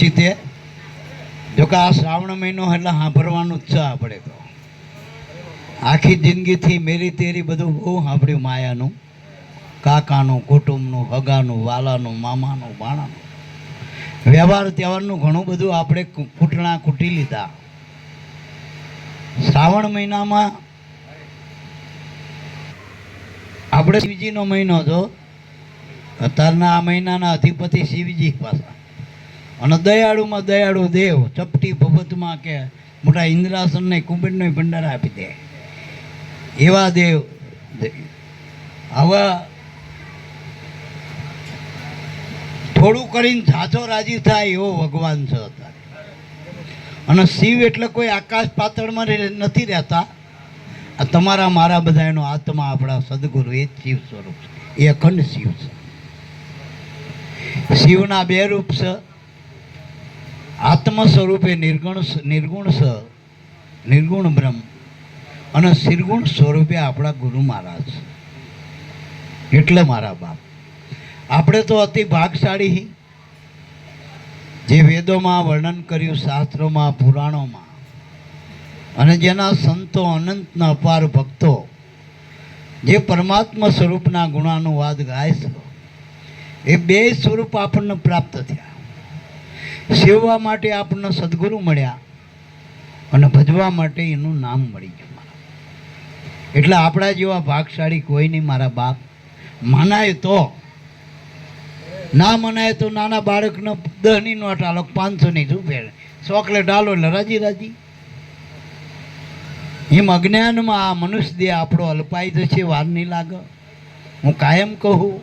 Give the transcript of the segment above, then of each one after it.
નિશ્ચિતે જોકે આ શ્રાવણ મહિનો એટલે સાંભળવાનું જ છે. આપણે તો આખી જિંદગીથી મેરી તેરી બધું બહુ સાંભળ્યું, માયાનું, કાકાનું, કુટુંબનું, હગાનું, વાલાનું, મામાનું, બાણાનું, વ્યવહાર તહેવારનું ઘણું બધું આપણે કૂટણા કૂટી લીધા. શ્રાવણ મહિનામાં આપણે શિવજીનો મહિનો હતો. અત્યારના આ મહિનાના અધિપતિ શિવજી પાછા, અને દયાળુમાં દયાળુ દેવ, ચપટી ભગવતમાં કે મોટા ઇન્દ્રાસનને કુંભરનો ભંડાર આપી દે એવા દેવ. હવે થોડું કરીને ઝાઝો રાજી થાય એવો ભગવાન છે અત્યારે. અને શિવ એટલે કોઈ આકાશ પાતળમાં નથી રહેતા. આ તમારા મારા બધાનો આત્મા આપણા સદગુરુ એ જ શિવ સ્વરૂપ છે, એ અખંડ શિવ છે. શિવના બે રૂપ છે. આત્મ સ્વરૂપે નિર્ગુણ છે, નિર્ગુણ બ્રહ્મ, અને શિરગુણ સ્વરૂપે આપણા ગુરુ મહારાજ. એટલે મારા બાપ, આપણે તો અતિ ભાગશાળી, જે વેદોમાં વર્ણન કર્યું, શાસ્ત્રોમાં, પુરાણોમાં, અને જેના સંતો અનંતના અપાર ભક્તો જે પરમાત્મા સ્વરૂપના ગુણાનુવાદ ગાય છે, એ બે સ્વરૂપ આપણને પ્રાપ્ત થયા. સેવવા માટે આપણને સદગુરુ મળ્યા, અને ભજવા માટે એનું નામ મળી ગયું. એટલે આપણા જેવા ભાગશાળી કોઈ નહીં મારા બાપ. મનાય તો, ના મનાય તો નાના બાળકને 10ની નોટ આલો, 500ની રૂપિયા ચોકલેટ આલો એટલે રાજી રાજી. એમ અજ્ઞાનમાં આ મનુષ્ય દેહ આપણો અલ્પાઈ જશે, વાર નહીં લાગે. હું કાયમ કહું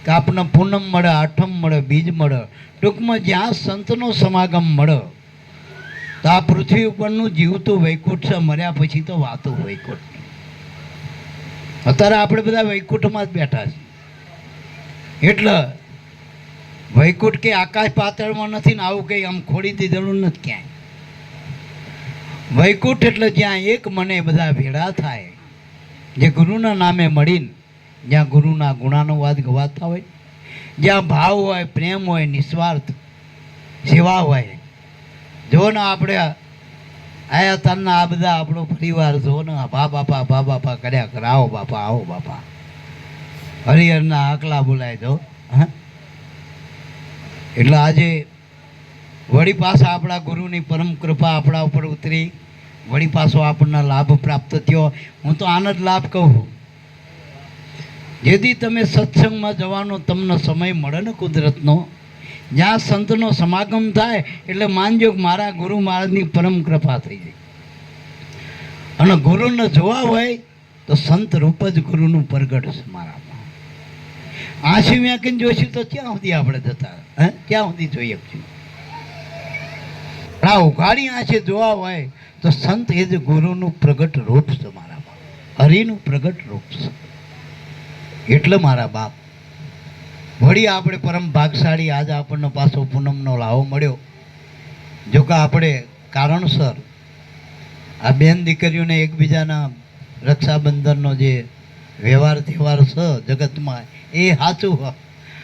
કે આપણને પૂનમ મળે, આઠમ મળે, બીજ મળે, ટૂંકમાં જ્યાં સંતનો સમાગમ મળે, તો આ પૃથ્વી ઉપરનું જીવતું વૈકુંઠ છે. મર્યા પછી તો વાતું વૈકુંઠ. અત્યારે આપણે બધા વૈકુંઠમાં જ બેઠા છીએ. એટલે વૈકુંઠ કે આકાશ પાતાળમાં નથી ને આવું કંઈ આમ ખોડી દીધેલું નથી ક્યાંય. વૈકુંઠ એટલે જ્યાં એક મને બધા ભેળા થાય, જે ગુરુના નામે મળીને, જ્યાં ગુરુના ગુણાનુવાદ ગવાતા હોય, જ્યાં ભાવ હોય, પ્રેમ હોય, નિસ્વાર્થ સેવા હોય. જો ને આપણે આયા તારના આ બધા આપણો પરિવાર જો ને ભા બાપા કર્યા કરે, આવો બાપા, આવો બાપા, હરિહરના આકલા બોલાય જો. હા, એટલે આજે વળી પાછા આપણા ગુરુની પરમ કૃપા આપણા ઉપર ઉતરી, વળી પાછો આપણને લાભ પ્રાપ્ત થયો. હું તો આનો જ લાભ કહું. જેથી તમે સત્સંગમાં જવાનો તમને સમય મળે ને કુદરતનો, જ્યાં સંતનો સમાગમ થાય, એટલે માનજો કે મારા ગુરુ મહારાજની પરમ કૃપા થઈ જાય. અને ગુરુને જોવા હોય તો સંત રૂપ જ ગુરુનું પ્રગટ છે મારામાં. આંસુ વ્યાકીને જોઈશું તો ક્યાં સુધી આપણે જતા, ક્યાં સુધી જોઈએ છીએ? આ ઉઘાડી આંખે જોવા હોય તો સંત એ જ ગુરુનું પ્રગટ રૂપ છે મારામાં, હરિનું પ્રગટ રૂપ છે. એટલે મારા બાપ, વળી આપણે પરમ ભાગશાળી, આજે આપણને પાછો પૂનમનો લાવો મળ્યો. જો કે આપણે કારણસર આ બેન દીકરીઓને એકબીજાના રક્ષાબંધનનો જે વ્યવહાર તહેવાર છે જગતમાં, એ સાચું હોય.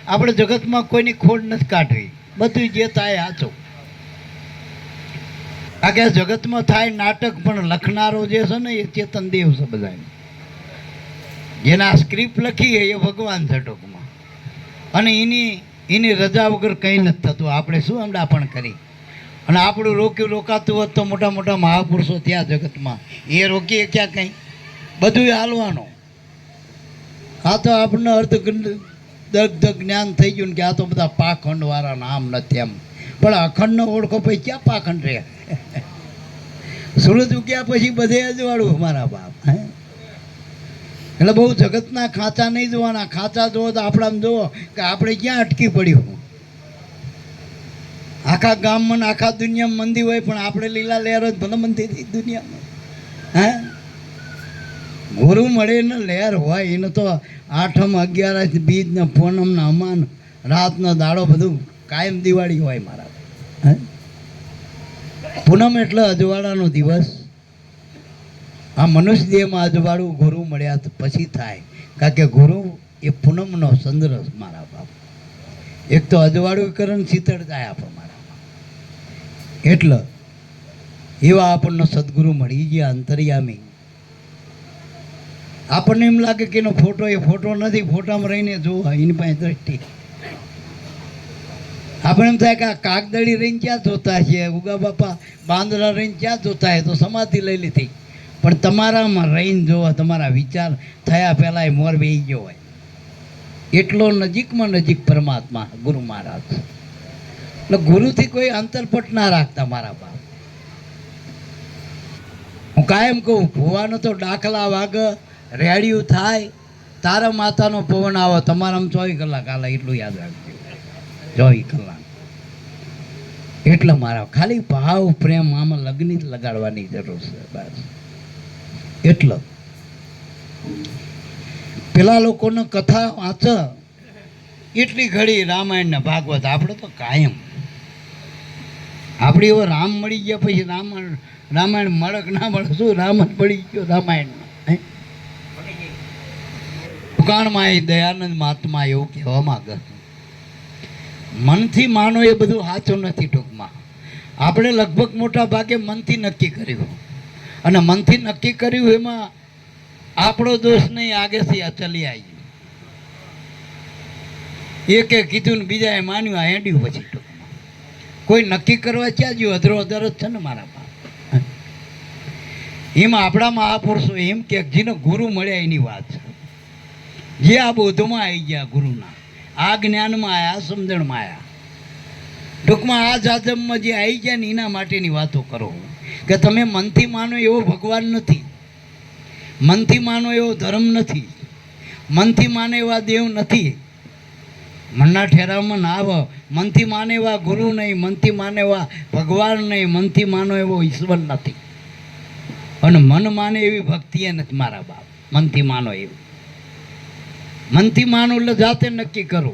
આપણે જગતમાં કોઈની ખોટ નથી કાઢવી, બધું જે થાય સાચું. કારણ કે જગતમાં થાય નાટક, પણ લખનારો જે છે ને એ ચેતન દેવ છે. બધા જેના સ્ક્રિપ્ટ લખી એ ભગવાન છે ટૂંકમાં. અને એની રજા વગર કંઈ નથી થતું. આપણે શું અંડાપણ કરી, અને આપણું રોકાતું હોત તો મોટા મોટા મહાપુરુષો ત્યાં જગતમાં, એ રોકીએ ક્યાં કંઈ? બધું હાલવાનું. આ તો આપણને દગ્ધ જ્ઞાન થઈ ગયું ને કે આ તો બધા પાખંડવાળા નામ નથી એમ. પણ અખંડનો ઓળખો પછી ક્યાં પાખંડ રહે? સૂરજ ઉગ્યા પછી બધે અજવાળું મારા બાપ. એટલે બહુ જગતના ખાંચા નહીં જોવાના. ખાંચા જોવો તો આપણામાં જુઓ કે આપણે ક્યાં અટકી પડ્યું. આખા ગામમાં આખા દુનિયામાં મંદી હોય, પણ આપણે લીલા લહેર જ ભલે મંદી થઈ દુનિયામાં. હે, ગુરુ મળે ને લહેર હોય એને તો આઠમ, 11, બીજ ને પૂનમ ને અમાન, રાતનો દાડો બધું કાયમ દિવાળી હોય મારા. હે, પૂનમ એટલે અજવાળાનો દિવસ. આ મનુષ્ય દેહમાં અજવાળું ગુરુ મળ્યા પછી થાય. કારણ કે ગુરુ એ પૂનમનો ચંદ્ર મારા બાપ. એક તો અજવાળું કરે ને શીતળ જાય આપણે મારા. એટલે એવા આપણને સદગુરુ મળી ગયા અંતર્યામી. આપણને એમ લાગે કે એનો ફોટો એ ફોટો નથી, ફોટામાં રહીને જોવા એની પાસે દ્રષ્ટિ. આપણે એમ થાય કે આ કાગદડી રહીને ક્યાં જોતા છે, ઉગા બાપા બાંદરા રહીને ક્યાં જોતા છે, તો સમાધિ લઈ લીધી. પણ તમારામાં રહીને જોવા, તમારા વિચાર થયા પહેલાં એ મોર બેસી ગયો હોય એટલો નજીકમાં નજીક પરમાત્મા ગુરુ મહારાજ. એટલે ગુરુથી કોઈ અંતરપટ ના રાખતા મારા બાપ. હું કાયમ કહું, ભુવાનો તો દાખલા વાગ, રેડિયું થાય, તારા માતાનો પવન આવો, તમારામાં 24 કલાક હાલે, એટલું યાદ રાખજો. 24 કલાક. એટલે મારા ખાલી ભાવ પ્રેમ આમાં લગ્ન જ લગાડવાની જરૂર છે બસ. એટલે પેલા લોકોને કથા વાંચ એટલી ઘડી રામાયણ ને ભાગવત. આપણે તો કાયમ આપણી એવો રામ મળી ગયા પછી રામાયણ મળે કે ના મળે, શું રામ જ પડી ગયો રામાયણમાં. દુકાણમાં એ દયાનંદ મહાત્મા એવું કહેવા માંગે, મનથી માનો એ બધું સાચું નથી. ટૂંકમાં આપણે લગભગ મોટા ભાગે મનથી નક્કી કર્યું, અને મનથી નક્કી કર્યું એમાં આપણો દોષ નહીં, આગેથી આ ચલી આવી. એકે કીધું ને બીજાએ માન્યું, આ હેડ્યું. પછી ટૂંકમાં કોઈ નક્કી કરવા ક્યાં જ્યું, અધરો અધર જ છે ને મારા બાપ. એમાં આપણા મહાપુરુષો એમ કે જેને ગુરુ મળ્યા એની વાત છે, જે આ બોધમાં આવી ગયા ગુરુના, આ જ્ઞાનમાં આવ્યા, સમજણમાં આવ્યા. ટૂંકમાં આ જાજમમાં જે આવી ગયા ને એના માટેની વાતો કરો. કે તમે મનથી માનો એવો ભગવાન નથી, મનથી માનો એવો ધર્મ નથી, મનથી માને એવા દેવ નથી. મનના ઠેરાવમાં ના આવો. મનથી માને એવા ગુરુ નહીં, મનથી માને એવા ભગવાન નહીં, મનથી માનો એવો ઈશ્વર નથી, અને મન માને એવી ભક્તિ એ નથી મારા બાપ. મનથી માનો એવું, મનથી માનો એટલે જાતે નક્કી કરો.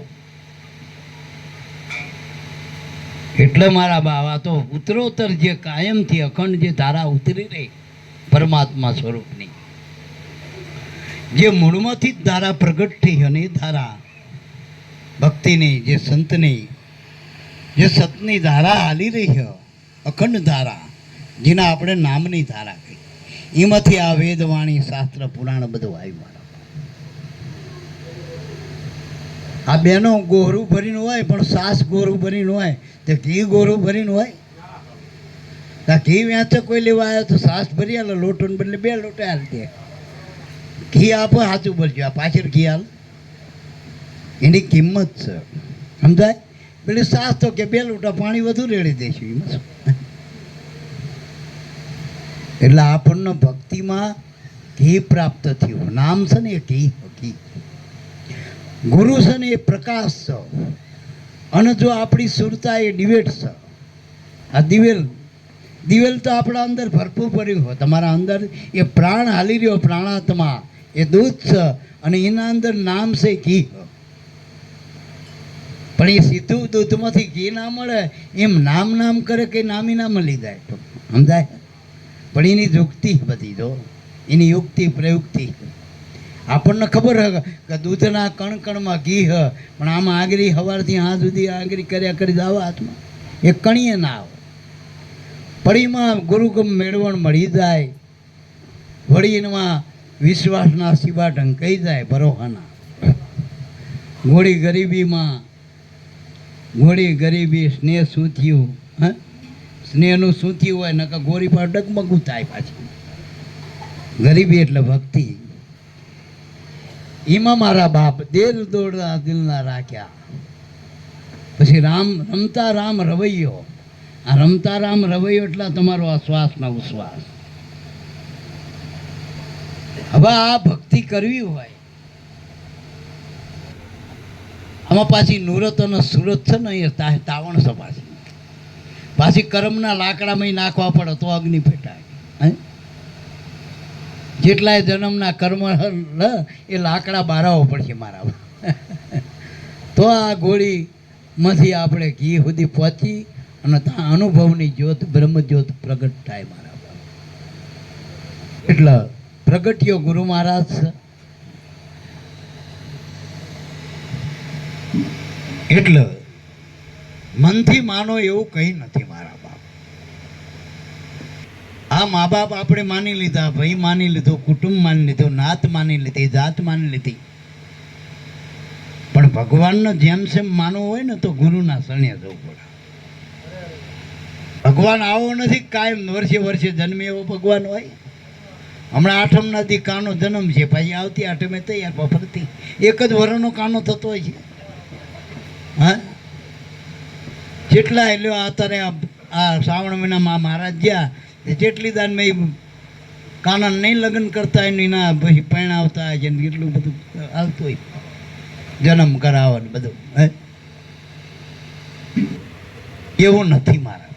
એટલે મારા બાવા તો ઉત્તરોત્તર જે કાયમથી અખંડ જે ધારા ઉતરી રહી પરમાત્મા સ્વરૂપની, જે મૂળમાંથી જ ધારા પ્રગટ થઈ, અને એ ધારા ભક્તિની, જે સંતની, જે સતની ધારા હાલી રહી છે, અખંડ ધારા, જેના આપણે નામની ધારા કહી, એમાંથી આ વેદવાણી, શાસ્ત્ર, પુરાણ બધું આવ્યું. આ બેનો ગોરું ભરીને હોય, પણ સાસ ગોરું ભરીને હોય, તો ઘી ગોરું ભરીને હોય. ઘી વ્યાચે કોઈ લેવા આવ્યો તો સાસ ભરી હાલ, લોટોને બદલે 2 લોટા હાલ દે. ઘી આપો સાચું ભરજો, આ પાછળ ઘી હાલ, એની કિંમત છે, સમજાય? પેલી સાસ તો કે 2 લોટા પાણી વધુ રેડી દઈશું, એમાં શું? એટલે આપણને ભક્તિમાં ઘી પ્રાપ્ત થયું. નામ છે ને એ ઘી, ઘી. ગુરુ છે ને એ પ્રકાશ છે, અને જો આપણી સુરતા એ દિવેટ છે. આ દિવેલ તો આપણા અંદર ભરપૂર પડ્યું હોય. તમારા અંદર એ પ્રાણ હાલી રહ્યો, પ્રાણાત્મા એ દૂધ છે, અને એના અંદર નામ છે ઘી. પણ એ સીધું દૂધમાંથી ઘી ના મળે, એમ નામ કરે કે નામી ના મળી જાય, સમજાય? પણ એની યુક્તિ બધી, જો એની યુક્તિ પ્રયુક્તિ. આપણને ખબર હે કે દૂધના કણકણમાં ઘી હ, પણ આમાં આગરી સવારથી હાથ સુધી આગરી કર્યા કરી જાવ હાથમાં, એ કણીએ ના આવે. પડીમાં ગુરુગમ મેળવણ મળી જાય, વળી એમાં વિશ્વાસના સીવા ઢંકાઈ જાય, ભરોહાના. ઘોડી ગરીબી સ્નેહ શું થયું? હા, સ્નેહનું શું થયું હોય, નકર ગોરી પર ડગમગું થાય. પાછી ગરીબી એટલે ભક્તિ. એમાં મારા બાપ દેર દોડતા દિલના રાખ્યા. પછી રમતા રામ રવૈયો. આ રમતા રામ રવૈયો એટલે તમારો આ શ્વાસના ઉશ્વાસ. હવે આ ભક્તિ કરવી હોય, આમાં પાછી નુરત અને સુરત છે ને, એ તાવણ છે. પાછી કર્મના લાકડામાં નાખવા પડે તો અગ્નિ પેટાય. જેટલાય જન્મના કર્મ એ લાકડા બારાવો પડશે મારા. તો આ ગોળીમાંથી આપણે ઘી સુધી પહોંચી અને ત્યાં અનુભવની જ્યોત, બ્રહ્મજ્યોત પ્રગટ થાય મારા. એટલે પ્રગટ્યો ગુરુ મહારાજ છે. એટલે મનથી માનો એવું કંઈ નથી મારા બાપ. આ મા બાપ આપણે માની લીધા, ભાઈ માની લીધો, કુટુંબ માની લીધું, નાત માની લીધી, જાત માની લીધી, પણ ભગવાનનો જેમ સેમ માનવો હોય ને તો ગુરુના શરણે જવું પડે. ભગવાન આવો નથી કાયમ વર્ષે વર્ષે જન્મે એવો ભગવાન હોય. હમણાં આઠમના દી કાનો જન્મ છે, પછી આવતી આઠમે તૈયાર ફરતી એક જ વરનો કાનો થતો હોય છે. હા, જેટલા એટલે અત્યારે આ શ્રાવણ મહિનામાં મહારાજ ગયા જેટલી દાન મેં કાના નહીં લગ્ન કરતા હોય એના પછી પરણાવતા હોય છે, એટલું બધું આવતું હોય, જન્મ કરાવવાનું બધું. હે, એવું નથી મારા.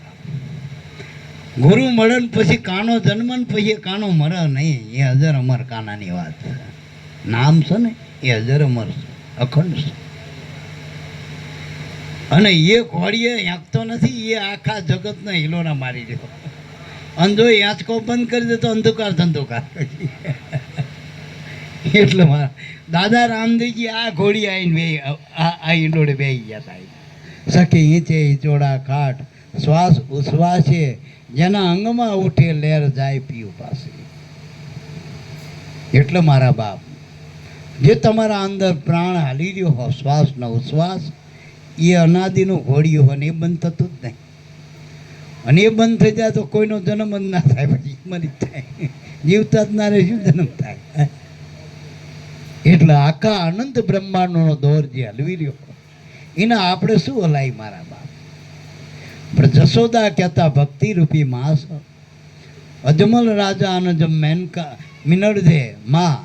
ગુરુ મળે ને પછી કાનો જન્મ ને પછી કાનો મરે નહીં, એ હજાર અમર કાનાની વાત છે. નામ છે ને એ હજાર અમર છે, અખંડ છે. અને એ ઘોડીએ આંકતો નથી, એ આખા જગતને હિલોરા મારી દે. અંધો આંચકો બંધ કરી દે તો અંધકાર ધંધોકાર. એટલે મારા દાદા રામદેવજી આ ઘોડી આવીને આ ઈંડોળે બેસી ગયા હતા. સખી ઈંચે ઈચોડા ખાટ શ્વાસ ઉશ્વાસે જેના અંગમાં ઉઠે લહેર જાય પીયું પાસે. એટલે મારા બાપ, જે તમારા અંદર પ્રાણ હાલી રહ્યો હો, શ્વાસનો ઉશ્વાસ, એ અનાદિનું ઘોડિયું હોય ને એ બંધ થતું જ નહીં. અને એ બંધ થઈ જાય તો કોઈનો જન્મ જ ના થાય, પછી મરી જ થાય. જીવતા જ ના રહે શું જન્મ થાય? એટલે આખા અનંત બ્રહ્માંડનો દોર જે હલવી રહ્યો એના આપણે શું હલાય મારા બાપ. પણ જશોદા કહેતા ભક્તિ રૂપી માસ અજમલ રાજા અને જમ મેનકા મિનળદે માં,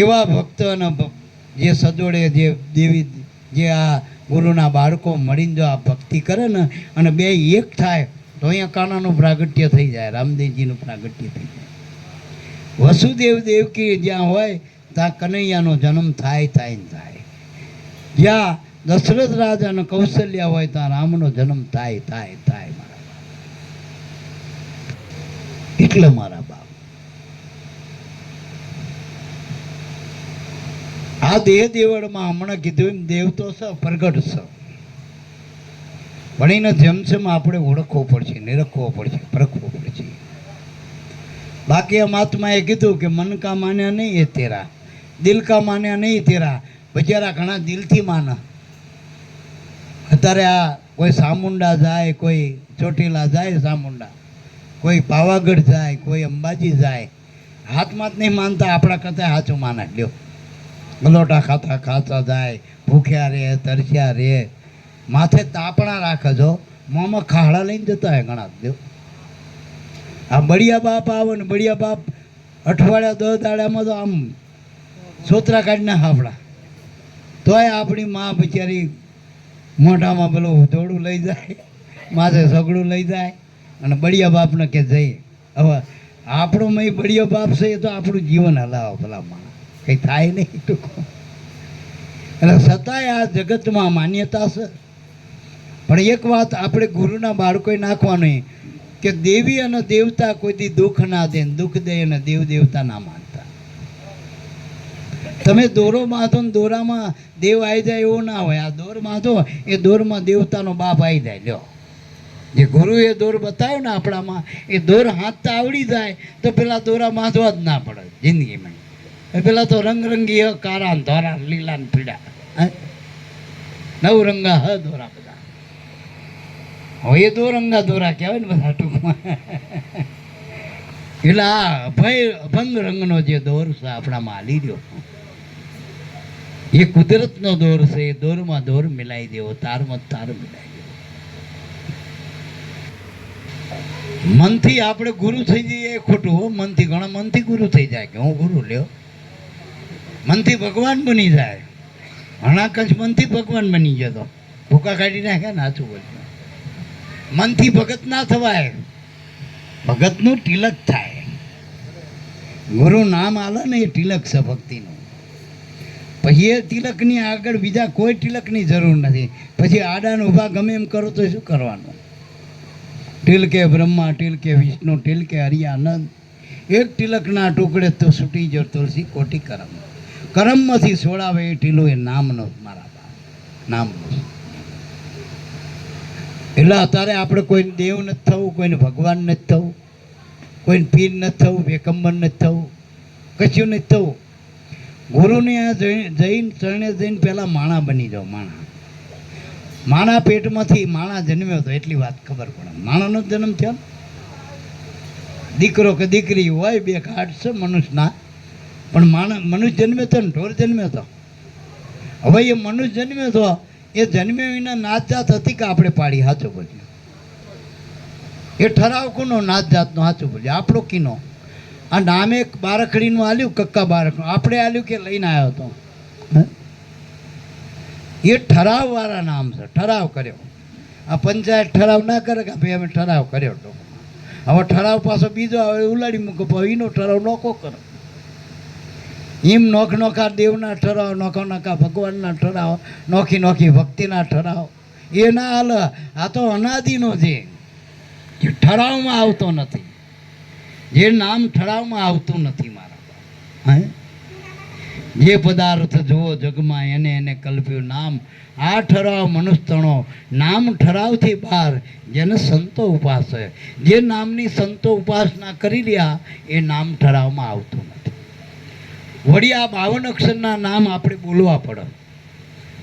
એવા ભક્તોને જે સજોડે જે દેવી જે આ ગુરુના બાળકો મળીને જો આ ભક્તિ કરે ને અને બે એક થાય તો અહીંયા કાનાનું પ્રાગટ્ય થઈ જાય, રામદેવજીનું પ્રાગટ્ય થઈ જાય. વસુદેવ દેવકી જ્યાં હોય ત્યાં કનૈયાનો જન્મ થાય થાય ને થાય. જ્યાં દશરથ રાજા અને કૌશલ્યા હોય ત્યાં રામનો જન્મ થાય થાય થાય. મારા બાપ, એટલે મારા બાપ આ દેહ દેવળમાં હમણાં કીધું એમ દેવ તો છે, પ્રગટ છે, પણ એને જેમ જેમ આપણે ઓળખવો પડશે, નિરખવો પડશે, પરખવો પડશે. બાકી આ મહાત્માએ કીધું કે મન કા માન્યા નહીં એ તેરા, દિલ કા માન્યા નહીં તેરા. બચારા ઘણા દિલથી માના. અત્યારે આ કોઈ સામુંડા જાય, કોઈ ચોટીલા જાય સામુંડા, કોઈ પાવાગઢ જાય, કોઈ અંબાજી જાય, હાથમાં જ નહીં માનતા, આપણા કરતા હાચું માના લ્યો. ગલોટા ખાતા ખાતા જાય, ભૂખ્યા રે, તરસ્યા રે, માથે તાપણા રાખે છો, મોંમાં ખાડા લઈને જતા હોય ઘણા દેવ. આ બળિયા બાપ આવે ને બળિયા બાપ અઠવાડિયા 10 દાડામાં તો આમ સોતરા કાઢી ના હાફડા, તોય આપણી માં બિચારી મોઢામાં પેલું દોડું લઈ જાય, માથે સગડું લઈ જાય અને બળિયા બાપને કે જઈએ. હવે આપણો મય બળિયો બાપ છે એ તો આપણું જીવન હલાવો ભલા માણસ, કંઈ થાય નહીં ટૂંકો. એટલે છતાંય આ જગતમાં માન્યતા છે. પણ એક વાત આપણે ગુરુના બાળકોએ નાખવાની કે દેવી અને દેવતા કોઈથી દુઃખ ના દે, દુઃખ દે અને દેવ દેવતા ના માનતા. તમે દોરો બાંધો ને દોરામાં દેવ આવી જાય એવું ના હોય. આ દોર બાંધો એ દોરમાં દેવતાનો બાપ આવી જાય. લ્યો, જે ગુરુએ દોર બતાવ્યો ને આપણામાં, એ દોર હાથતા આવડી જાય તો પેલા દોરા બાંધવા જ ના પડે જિંદગીમાં. પેલા તો રંગરંગી કારા ધોરા લીલા ને પીડા, નવરંગા હ દોરા બધા. હવે એ દોરંગા દોરા કહેવાય ને બધા ટૂંકમાં. એટલે આ અભંગ રંગનો જે દોર છે આપણામાં હાલી રહ્યો, એ કુદરતનો દોર છે. એ દોરમાં દોર મિલાઈ દેવો, તારમાં તાર મિલાઈ દેવો. મનથી આપણે ગુરુ થઈ જઈએ એ ખોટું હો. મનથી ઘણા મનથી ગુરુ થઈ જાય કે હું ગુરુ લ્યો, મનથી ભગવાન બની જાય. ઘણા કંચ મનથી ભગવાન બની જતો, ભૂકા કાઢી નાખે ને હાચું બોલજો. મનથી ભગત ના થવાય, ભગતનું તિલક થાય. ગુરુ નામ આલે ને એ તિલક છે ભક્તિનું. પછી એ તિલકની આગળ બીજા કોઈ તિલકની જરૂર નથી. પછી આડાને ઊભા ગમે એમ કરો તો શું કરવાનું? તિલકે બ્રહ્મા, તિલકે વિષ્ણુ, તિલકે હરિયાનંદ. એક તિલકના ટુકડે તો છૂટી જો તુલસી કોટી કરમ. કરમમાંથી છોડાવે એ ટીલું એ નામનો મારા બાપ, નામનો. એટલે અત્યારે આપણે કોઈને દેવ નથી થવું, કોઈને ભગવાન નથી થવું. કોઈને પીર નથી થવું, પેગંબર નથી થવું, કશું નથી થવું. ગુરુને આ જઈને ચરણે જઈને પહેલાં માણા બની જાઓ. માણા પેટમાંથી માણા જન્મ્યો હતો એટલી વાત ખબર પડે. માણાનો જન્મ થયો ને, દીકરો કે દીકરી હોય બે ઘાટ છે મનુષ્યના, પણ મનુષ્ય જન્મ્યો હતો ને ઢોર જન્મ્યો હતો. હવે એ મનુષ્ય જન્મ્યો હતો, એ જન્મ્યો એના નાત જાત હતી કે આપણે પાડી? સાચું બોલ્યું. એ ઠરાવ કોનો નાત જાતનો? સાચું બોલ્યું. આપણો કીનો? આ નામે બારખડીનું આલ્યું, કક્કા બારખનું આપણે આલ્યું કે લઈને આવ્યો હતો? એ ઠરાવવાળા નામ છે. ઠરાવ કર્યો. આ પંચાયત ઠરાવ ના કરે કે ભાઈ અમે ઠરાવ કર્યો. હવે ઠરાવ પાછો બીજો આવે ઉલાડી મૂકો, એનો ઠરાવ નોખો કરો. એમ નોખા દેવના ઠરાવ, નોખા ભગવાનના ઠરાવ, નોખી ભક્તિના ઠરાવ એ ના હાલ. આ તો અનાદિનો છે, જે ઠરાવમાં આવતો નથી, જે નામ ઠરાવમાં આવતું નથી. મારા જે પદાર્થ જુઓ જગમાં એને કલ્પ્યું નામ. આ ઠરાવ મનુષ્યનો નામ ઠરાવથી બહાર જેને સંતો ઉપાસે, જે નામની સંતો ઉપાસના કરી રહ્યા એ નામ ઠરાવમાં આવતું નથી. વળી આ 52 અક્ષરના નામ આપણે બોલવા પડે,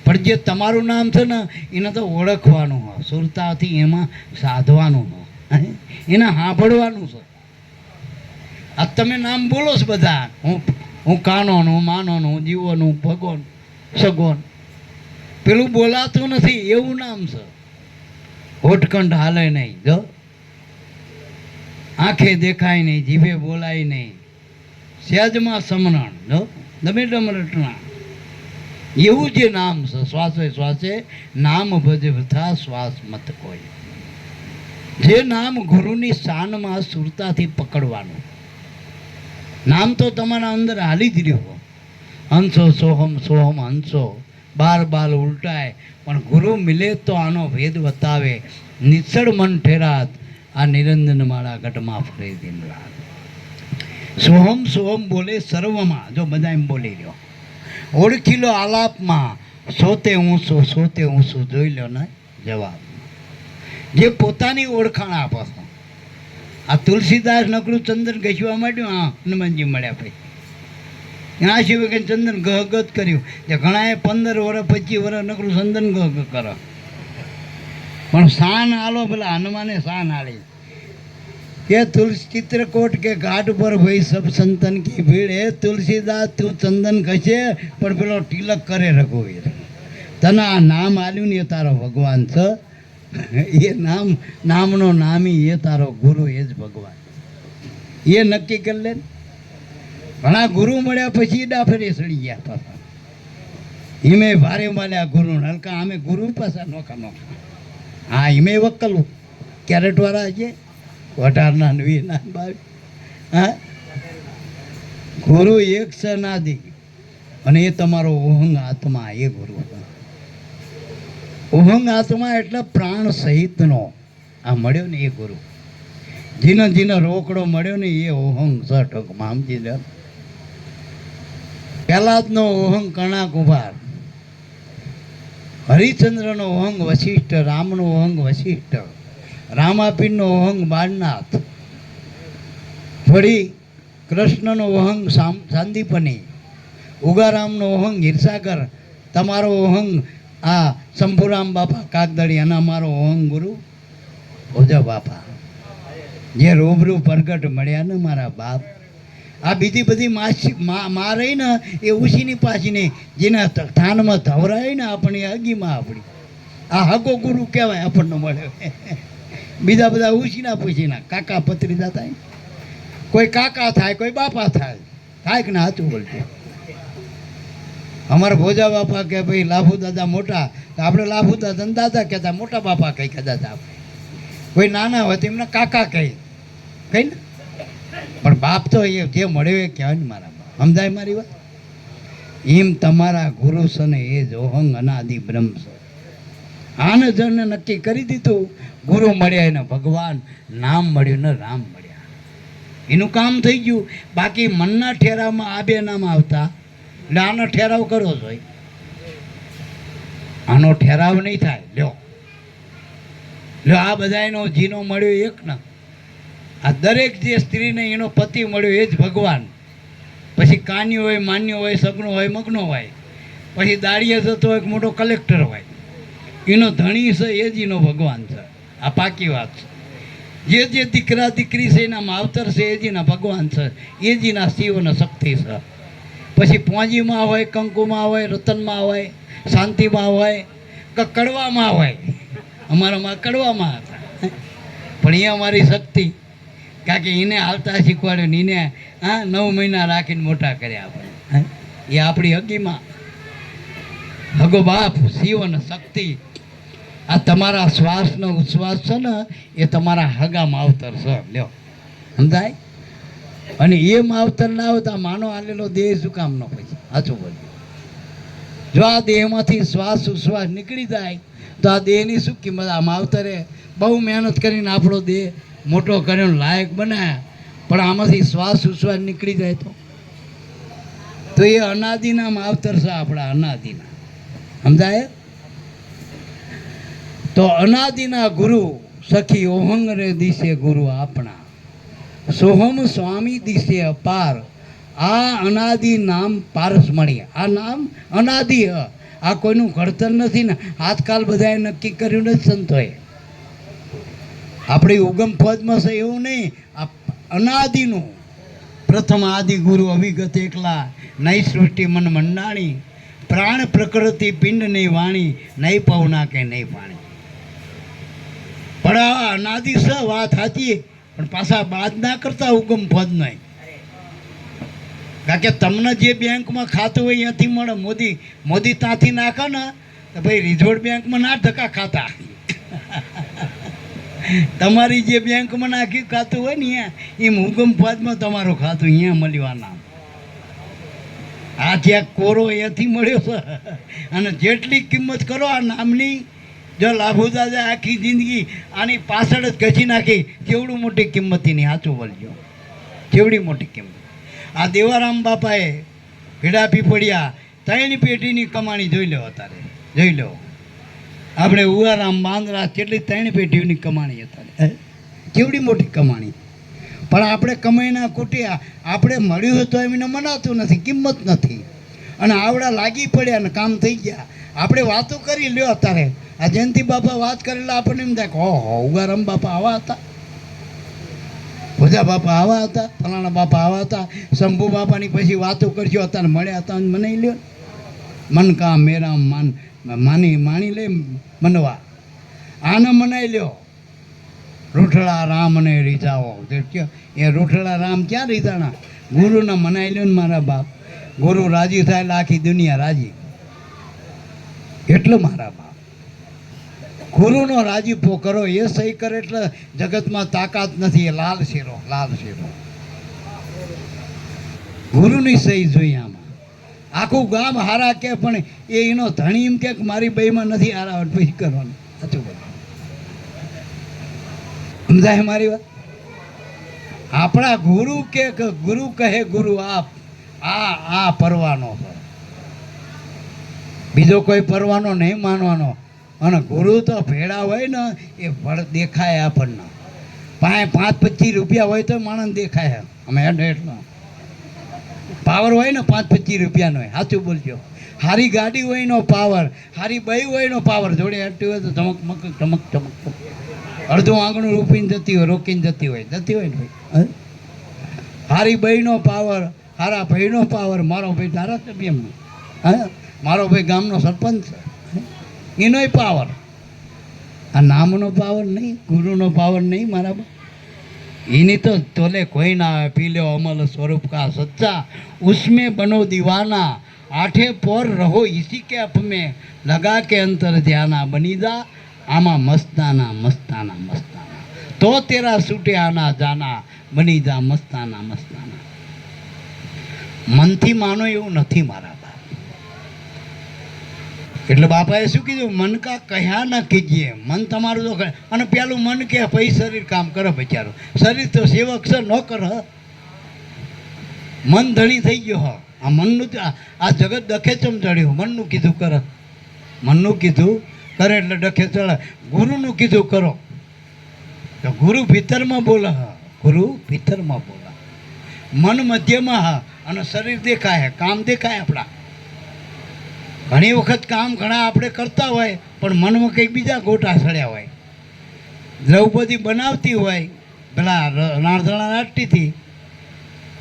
પણ જે તમારું નામ છે ને એને તો ઓળખવાનું હોય, સુરતાથી એમાં સાધવાનું હોય, એને સાંભળવાનું છે. આ તમે નામ બોલો છો બધા, હું કાનોનું, હું માનોનું, હું જીવોનું, હું ભગવાન સગોન, પેલું બોલાતું નથી એવું નામ છે. હોઠકંઠ હાલે નહીં, જો આંખે દેખાય નહીં, જીભે બોલાય નહીં, સહેજમાં સમરણ, જો દમે ડમરટણા, એવું જે નામ છે. શ્વાસે શ્વાસે નામ ભજ વૃથા શ્વાસ મત કોઈ. જે નામ ગુરુની શાનમાં સુરતાથી પકડવાનું. નામ તો તમારા અંદર હાલી જ રહ્યો. હંસો સોહમ સોહમ હંસો, બાર બાલ ઉલટાય, પણ ગુરુ મિલે તો આનો ભેદ બતાવે. નિશ્ચળ મન ઠેરાત, આ નિરંજન માળા ઘટમાં ફરે દિન રાત. સોહમ સોહમ બોલે સર્વમાં, જો બધા એમ બોલી રહ્યો. ઓળખી લો આલાપમાં, સોતે હું શું જોઈ લો ને જવાબ. જે પોતાની ઓળખાણ આપે છે. આ તુલસીદાસ નકરું ચંદન ઘસવા માંડ્યું, હા હનુમાનજી મળ્યા પછી આ સિવાય કંઈ ચંદન ગહગત કર્યું. જે ઘણાએ 15 વર્ષ 25 વર્ષ નકરું ચંદન ગહ કરે, પણ શાન આલો પેલા હનુમાને શાન આલી કે તુલસી ચિત્રકોટ કે ઘાટ પર ભાઈ સબ સંતન કી ભીડ હે, તુલસીદાસ તું ચંદન ઘસે પણ પેલો તિલક કરે રઘુવીર. તને આ નામ આલ્યું ને એ તારો ભગવાન છે. એ નામનો નામી એ તારો ગુરુ, એ જ ભગવાન. એ નક્કી કરી લે. ઘણા ગુરુ મળ્યા પછી ડાફરે સડી ગયા પાછા. હિમે ભારે મળ્યા ગુરુ હલકા, અમે ગુરુ પાછા નોખા. હા હિમે વકલું કેરેટ વાળા છે 18 ના 20 ના 22. હા ગુરુ એક છે નાદી, અને એ તમારો ઓહંગ આત્મા. એ ગુરુ ઓહંગ આત્મા એટલે પ્રાણ સહિતનો આ મળ્યો ને એ ગુરુ. જીને રોકડો મળ્યો ને એ ઓહંગ સટકમાં સમજી લે. પહેલાદનો ઓહંગ કણા કુંભાર, હરિચંદ્રનો ઓહંગ વશિષ્ઠ, રામનો ઓહંગ વશિષ્ઠ, રામાપીરનો ઓહંગ બાળનાથ, વળી કૃષ્ણનો ઓહંગ સાંદીપની, ઉગારામનો ઓહંગ હિરસાગર, તમારો ઓહંગ આ શંભુરામ બાપા કાગદડી, અને અમારો ઓહંગ ગુરુ ઓજા બાપા. જે રૂબરૂ પ્રગટ મળ્યા ને મારા બાપ. આ બીજી બધી મારે ને એ ઉછીની પાછીને જેના સ્થાનમાં ધવરાય ને આપણી અગીમાં આપણી આ હગો ગુરુ કહેવાય આપણને મળે. બીજા બધા ઉછીના પૂછીના કાકા પત્રીદા થાય, કોઈ કાકા થાય, કોઈ બાપા થાય કે ના સાચું બોલતું. અમારા ભોજા બાપા કે ભાઈ લાભુ દાદા મોટા, તો આપણે લાભુ દાદા દાદા કહેતા, મોટા બાપા કહી કહેતા આપણે. કોઈ નાના હોય તો એમને કાકા કહી ને, પણ બાપ તો એ જે મળ્યો એ કહેવાય ને મારા બાપ. સમજાય મારી વાત? એમ તમારા ગુરુ છે ને એ જ ઓહંગ અનાદિ બ્રહ્મ છે. આને જણને નક્કી કરી દીધું, ગુરુ મળ્યા એને ભગવાન, નામ મળ્યું ને રામ મળ્યા, એનું કામ થઈ ગયું. બાકી મનના ઠેરાવમાં આ બે નામ આવતા, એટલે આનો ઠેરાવ કરવો જોઈએ. આનો ઠેરાવ નહીં થાય. લ્યો આ બધાનો જીનો મળ્યો એક ને આ દરેક જે સ્ત્રીને એનો પતિ મળ્યો એ જ ભગવાન. પછી કાન્યો હોય, માન્યો હોય, સગનો હોય, મગનો હોય, પછી દાળીએ જતો હોય, મોટો કલેક્ટર હોય, એનો ધણી છે એ જ એનો ભગવાન છે. આ પાકી વાત છે. જે દીકરા દીકરી છે એના માવતર છે એ જ એના ભગવાન છે, એ જ એના શિવ અને શક્તિ છે. પછી પોંજીમાં હોય, કંકુમાં હોય, રતનમાં હોય, શાંતિમાં હોય કે કડવામાં હોય. અમારામાં કડવામાં હતા, પણ એ અમારી શક્તિ. કારણ કે એને હાલતા શીખવાડ્યું ને એને 9 મહિના રાખીને મોટા કર્યા આપણે. એ આપણી હગીમાં હગો બાપ શિવ અને શક્તિ. આ તમારા શ્વાસનો ઉચ્છ્વાસ છે ને એ તમારા હગા માવતર છે. લ્યો, સમજાય? અને એ માવતર ના હોય તો આ માનો આલેલો દેહ શું કામનો? પછી સાચું બોલ્યું. જો આ દેહમાંથી શ્વાસ ઉચ્છ્વાસ નીકળી જાય તો આ દેહની શું કિંમત? આ માવતરે બહુ મહેનત કરીને આપણો દેહ મોટો કર્યો, લાયક બનાવ્યા, પણ આમાંથી શ્વાસ ઉચ્છ્વાસ નીકળી જાય તો એ અનાદિના માવતર છે આપણા, અનાદિના. સમજાય? તો અનાદિના ગુરુ સખી ઓહંગ રે દિશે ગુરુ આપણા, સોહમ સ્વામી દિશે અપાર. આ અનાદિ નામ પારસ મળી. આ નામ અનાદિ હ. આ કોઈનું ઘડતર નથી ને આજકાલ બધાએ નક્કી કર્યું નથી સંતોએ. આપણી ઉગમ ફોજમાં છે એવું નહીં. આ અનાદિનું પ્રથમ આદિ ગુરુ અવિગત એકલા, નહીં સૃષ્ટિ મન મંડાણી, પ્રાણ પ્રકૃતિ પિંડ નહીં વાણી, નહીં પવના કે નહીં પાણી. પણ આ અનાદિ છે, વાત સાચી, પણ પાછા બાદ ના કરતા ઉગમ ફોજ નહીં. કારણ કે તમને જે બેંકમાં ખાતું હોય ત્યાંથી મળે. મોદી ત્યાંથી નાખે ને તો ભાઈ રિઝર્વ બેંકમાં ના ધક્કા ખાતા. તમારી જે બેંકમાં નાખ્યું ખાતું હોય ને એમ હુકમ ફોજમાં તમારું ખાતું અહીંયા મળવાના. આ જ્યાં કોરો એથી મળ્યો છે. અને જેટલી કિંમત કરો આ નામની, જો લાભુ દાદા આખી જિંદગી આની પાછળ જ ઘસી નાખી, કેવડું મોટી કિંમત એની. સાચું બોલજો, કેવડી મોટી કિંમત. આ દેવારામ બાપાએ ભીડા પીપળિયા 3 પેઢીની કમાણી જોઈ લો. અત્યારે જોઈ લો. આપણે ઉવારામ બાંદરા કેટલી 3 પેઢીઓની કમાણી અત્યારે, કેવડી મોટી કમાણી. પણ આપણે કમાઈના કુટિયા આપણે મળ્યું તો એમને મનાતું નથી, કિંમત નથી. અને આવડા લાગી પડ્યા ને કામ થઈ ગયા. આપણે વાતો કરી લ્યો. અત્યારે આ જયંતિ બાપા વાત કરેલા આપણને એમ થાય કે ઓહો, ઉગારામ બાપા આવા હતા, ભોજા બાપા આવા હતા, ફલાણા બાપા આવા હતા. શંભુ બાપાની પછી વાતો કરજો. અત્યારે મળ્યા હતા મનાઈ લ્યો. મન કા મેરા માની લે મનવા, આને મનાઈ લ્યો. રૂઠળા રામને રીઝાવો. એ રૂઠળા રામ ક્યાં રીઝાણા? ગુરુને મનાઈ લ્યો ને મારા બાપ. ગુરુ રાજી થાય એટલે આખી દુનિયા રાજી. એટલું મારા બાપ ગુરુનો રાજીપો કરો. એ સહી કરે એટલે જગતમાં તાકાત નથી. એ લાલ શેરો, લાલ શેરો. ગુરુની સહી જોઈએ આમાં. આખું ગામ હારા કે પણ એ એનો ધણી એમ કે મારી બઈમાં નથી હારા, પછી કરવાનું. સાચું બોલો. સમજાય મારી વાત? આપણા ગુરુ કે ગુરુ કહે ગુરુ આપ, આ પરવાનો છે. બીજો કોઈ પરવાનો નહીં માનવાનો. અને ગુરુ તો ભેળા હોય ને એ ફળ દેખાય આપણને. 5-25 રૂપિયા હોય તો માણસ દેખાય. અમે એટલો પાવર હોય ને 5-25 રૂપિયાનો હોય. સાચું બોલજો. હારી ગાડી હોય એનો પાવર, હારી બઈ હોય એનો પાવર, જોડે હટતી હોય તો ચમક ચમક ચમક. અડધું આંગણું રૂપીને જતી હોય, રોકીને જતી હોય ને ભાઈ. હારી બઈનો પાવર, હારા ભાઈનો પાવર. મારો ભાઈ ધારાસભ્યનો, મારો ભાઈ ગામનો સરપંચ છે, એનોય પાવર. આ નામનો પાવર નહીં, ગુરુનો પાવર નહીં મારા બા. એની તો તોલે કોઈ ના આવે. પી લો અમલ સ્વરૂપ કા સચ્ચા, उसमें बनो दीवाना, आठे पोर रहो इसी के अप में, लगा के अंतर ध्याना, बनी जा आमा मस्ताना मस्ताना मस्ताना, तो तेरा सूटे आना जाना, बनी जा मस्ताना मस्ताना. મનથી માનો એવું નથી મારા બાપ. એટલે બાપાએ શું કીધું? મન કા કહ્યા ન કીજીએ. મન તમારું તો કરે. અને પેલું મન કે પછી શરીર કામ કરે બચારું. શરીર તો સેવક છે, ન કર. મન ધણી થઈ ગયો. હ આ મનનું આ જગત ડખે ચમ ચડ્યું. મનનું કીધું કરે, મનનું કીધું કરે એટલે ડખે ચડે. ગુરુનું કીધું કરો તો ગુરુ ભીતરમાં બોલે. ગુરુ ભીતરમાં બોલા, મન મધ્યમાં હા અને શરીર દેખાય, કામ દેખાય આપણા. ઘણી વખત કામ ઘણા આપણે કરતા હોય પણ મનમાં કંઈક બીજા ગોટા સડ્યા હોય. દ્રૌપદી બનાવતી હોય પેલા રાણધણા નાટતીથી,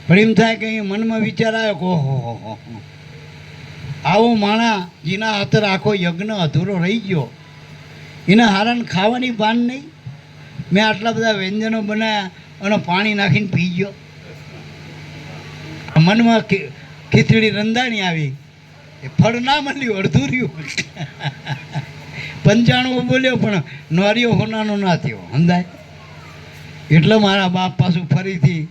પણ એમ થાય કે મનમાં વિચાર આવ્યો કે ઓહો હો, આવો માણા જેના હાથર આખો યજ્ઞ અધૂરો રહી ગયો, એના હારાને ખાવાની ભાન નહીં. મેં આટલા બધા વ્યંજનો બનાવ્યા અને પાણી નાખીને પી ગયો. મનમાં ખીચડી રંધાણી આવી, એ ફળ ના મળ્યું, અડધું રહ્યું. 95 બોલ્યો પણ નોરિયો હોનાનો ના થયો, સમજાય? એટલે મારા બાપ પાછું ફરીથી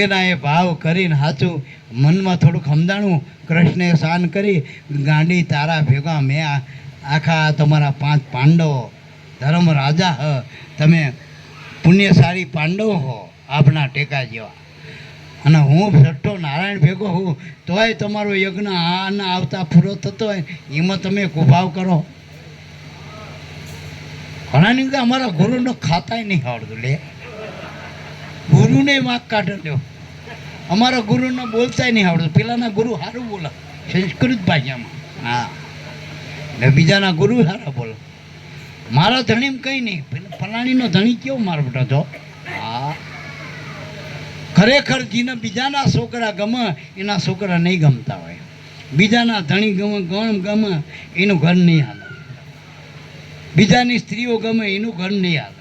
એના એ ભાવ કરીને સાચું મનમાં થોડુંક સમજાણું. કૃષ્ણે શાન કરી, ગાંડી તારા ભેગા મેં આખા તમારા 5 પાંડવો, ધર્મ રાજા હ, તમે પુણ્યશાળી પાંડવ હો, આપણા ટેકા જેવા, અને હું છઠ્ઠો નારાયણ ભેગો હું, તોય તમારો યજ્ઞ આના આવતા પૂરો થતો હોય એમાં તમે કુભાવ કરો. ઘણાની કે અમારા ગુરુનો ખાતાય નહીં આવડતું. લે, ગુરુને વાંક કાઢે લ્યો, અમારા ગુરુને બોલતાય નહીં આવડતું. પેલાના ગુરુ સારું બોલે સંસ્કૃત ભાષામાં, હા, ને બીજાના ગુરુ સારા બોલે. મારા ધણીમાં કંઈ નહીં, ફલાણીનો ધણી કેવો મારો બેટો જો. હા, ખરેખર જેને બીજાના છોકરા ગમે એના છોકરા નહીં ગમતા હોય. બીજાના ધણી ગમે એનું ઘર નહીં હાલે, બીજાની સ્ત્રીઓ ગમે એનું ઘર નહીં હાલે.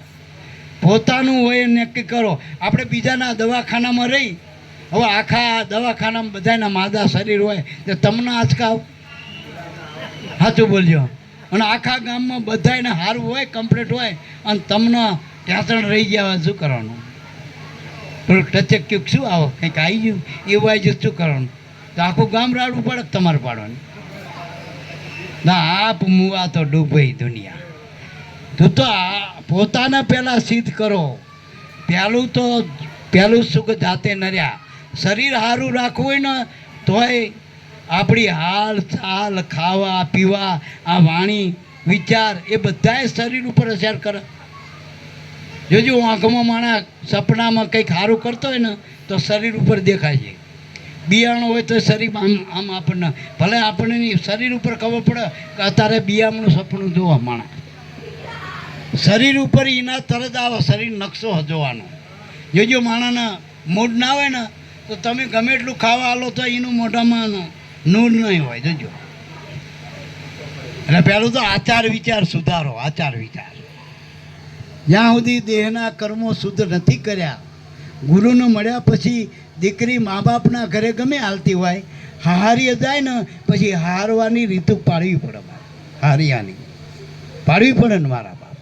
પોતાનું હોય નક્કી કરો. આપણે બીજાના દવાખાનામાં રહી, હવે આખા દવાખાનામાં બધાના માદા શરીર હોય તો તમને આંચકાવ, સાચું બોલજો. અને આખા ગામમાં બધાને સારું હોય, કમ્પ્લીટ હોય, અને તમને ત્યાં રહી ગયા હોય, શું કરવાનું? થોડુંક ટચક્યુક શું આવો, કંઈક આવી ગયું એવું આવી ગયું, શું કરવાનું? તો આખું ગામ રાડવું પડે તમારે પાડવાનું. ના, આપ મુવા તો ડૂબાઈ દુનિયા. તું તો પોતાને પહેલાં સિદ્ધ કરો. પહેલું સુખ જાતે નર્યા. શરીર સારું રાખવું હોય ને તોય આપણી હાલ ચાલ, ખાવા પીવા, આ વાણી વિચાર એ બધાય શરીર ઉપર અસર કરે. જોજો આંખમાં માણા સપનામાં કંઈક સારું કરતો હોય ને તો શરીર ઉપર દેખાય છે. બિયાણું હોય તો શરીરમાં આમ આપણને ભલે આપણને શરીર ઉપર ખબર પડે કે અત્યારે બિયામણું સપનું જોવા માણા, શરીર ઉપર એના તરત આવે શરીર નકશો જોવાનો. જોજો માણાના મૂડ ના હોય ને તો તમે ગમે એટલું ખાવા આલો તો એનું મોઢામાં નૂર નહીં હોય. જોજો, એટલે પહેલું તો આચાર વિચાર સુધારો. આચાર વિચાર જ્યાં સુધી દેહના કર્મો શુદ્ધ નથી કર્યા, ગુરુને મળ્યા પછી દીકરી મા બાપના ઘરે ગમે હાલતી હોય, હારીએ જાય ને પછી હારવાની રીતુ પાડવી પડે. હારિયાની પાડવી પડે ને મારા બાપ.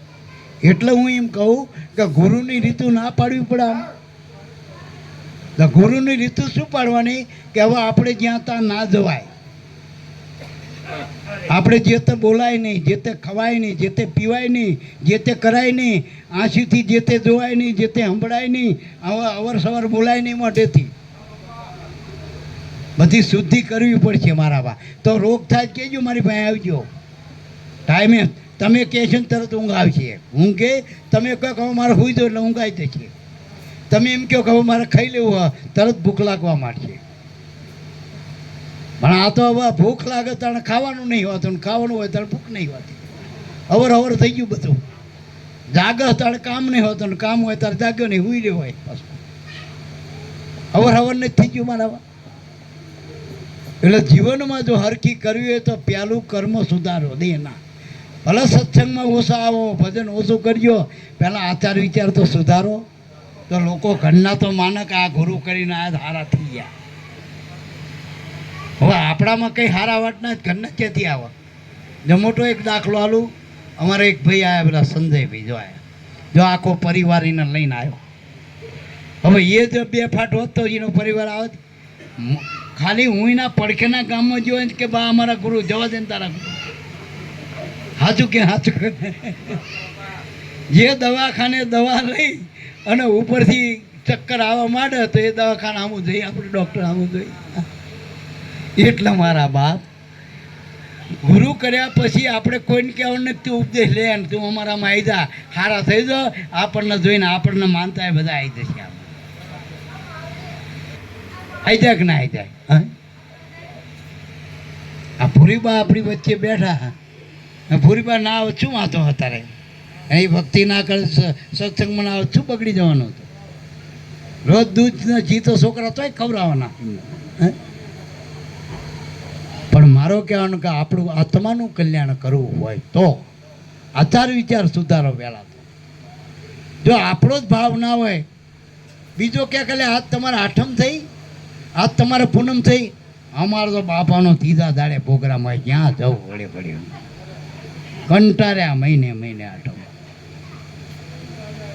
એટલે હું એમ કહું કે ગુરુની રીતુ ના પાડવી પડે. આમ તો ગુરુની રીતુ શું પાડવાની કે હવે આપણે જ્યાં ત્યાં ના જવાય, આપણે જે તે બોલાય નહીં, જે તે ખવાય નહીં, જે તે પીવાય નહીં, જે તે કરાય નહીં, આંખીથી જે તે જોવાય નહીં, જે તે સંભળાય નહીં, અવર સવાર બોલાય નહીં મોઢેથી. બધી શુદ્ધિ કરવી પડશે મારા બા. તો રોગ થાય કહેજો મારી પાસે આવજો ટાઈમે. તમે કહેશો ને તરત ઊંઘ આવશે. ઊંઘ કે તમે કહો કે હવે મારે સુઈ દો એટલે ઊંઘ આવી જશે. તમે એમ કહો કે હવે મારે ખાઈ લેવું હોય તરત ભૂખ લાગવા માંડશે. પણ આ તો હવે ભૂખ લાગે ત્યારે ખાવાનું નહીં હોતું, ખાવાનું હોય ત્યારે ભૂખ નહીં હોતી. અવર થઈ ગયું બધું. જાગે ત્યારે કામ નહીં હોતું, કામ હોય ત્યારે જાગ્યો નહીં, હુઈ રહ્યો હોય. અવર નહીં થઈ ગયું મારા. એટલે જીવનમાં જો હરખી કરવી હોય તો પહેલું કર્મ સુધારો દેહના. ભલે સત્સંગમાં ઓછા આવો, ભજન ઓછું કરજો, પહેલાં આચાર વિચાર તો સુધારો. તો લોકો ઘરના તો માને કે આ ગુરુ કરીને આ હારા થઈ ગયા. હવે આપણામાં કંઈ હારા વાટના ઘરના ક્યાંથી આવે? જો મોટો એક દાખલો આલું. અમારે એક ભાઈ આવ્યા, પેલા સંજયભાઈ જો આવ્યા, જો આખો પરિવાર એને લઈને આવ્યો. હવે એ જો 2 ફાટ હોત તો એનો પરિવાર આવત. ખાલી હું એના પડખેના ગામમાં જોયો કે બા અમારા ગુરુ જવા દે ને તારા ગુરુ. સાચું કે સાચું? જે દવાખાને દવા લઈ અને ઉપરથી ચક્કર આવવા માંડે તો એ દવાખાને આવું જોઈએ, આપણે ડૉક્ટર આવું જોઈએ. એટલે મારા બાપ ગુરુ કર્યા પછી આપણે કોઈને કહેવાનું નથી તું ઉપદેશ લે ને તું અમારામાં આવી જા, હારા થઈ જાઓ, આપણને જોઈને આપણને માનતા એ બધા આવી જશે. આવી જાય કે ના આવી જાય? હા, આ ભૂરીબા આપણી વચ્ચે બેઠા, ભૂરીબા ના આવે શું વાંધો અત્યારે? એ ભક્તિ ના કરે, સત્સંગમાં ના આવે શું બગડી જવાનું હતું? રોજ દૂધ જીતો છોકરા તોય ખવડાવવાના. પણ મારો કહેવાનું કે આપણું આત્માનું કલ્યાણ કરવું હોય તો આચાર વિચાર સુધારો પહેલાં તો. જો આપણો જ ભાવ ના હોય, બીજો ક્યાં કરે આજ તમારે આઠમ થઈ, આજ તમારે પૂનમ થઈ, અમારો તો બાપાનો ત્રીજા દાડે પ્રોગ્રામ હોય, ક્યાં જવું વળે પડ્યું, કંટાળ્યા મહિને મહિને આઠમ.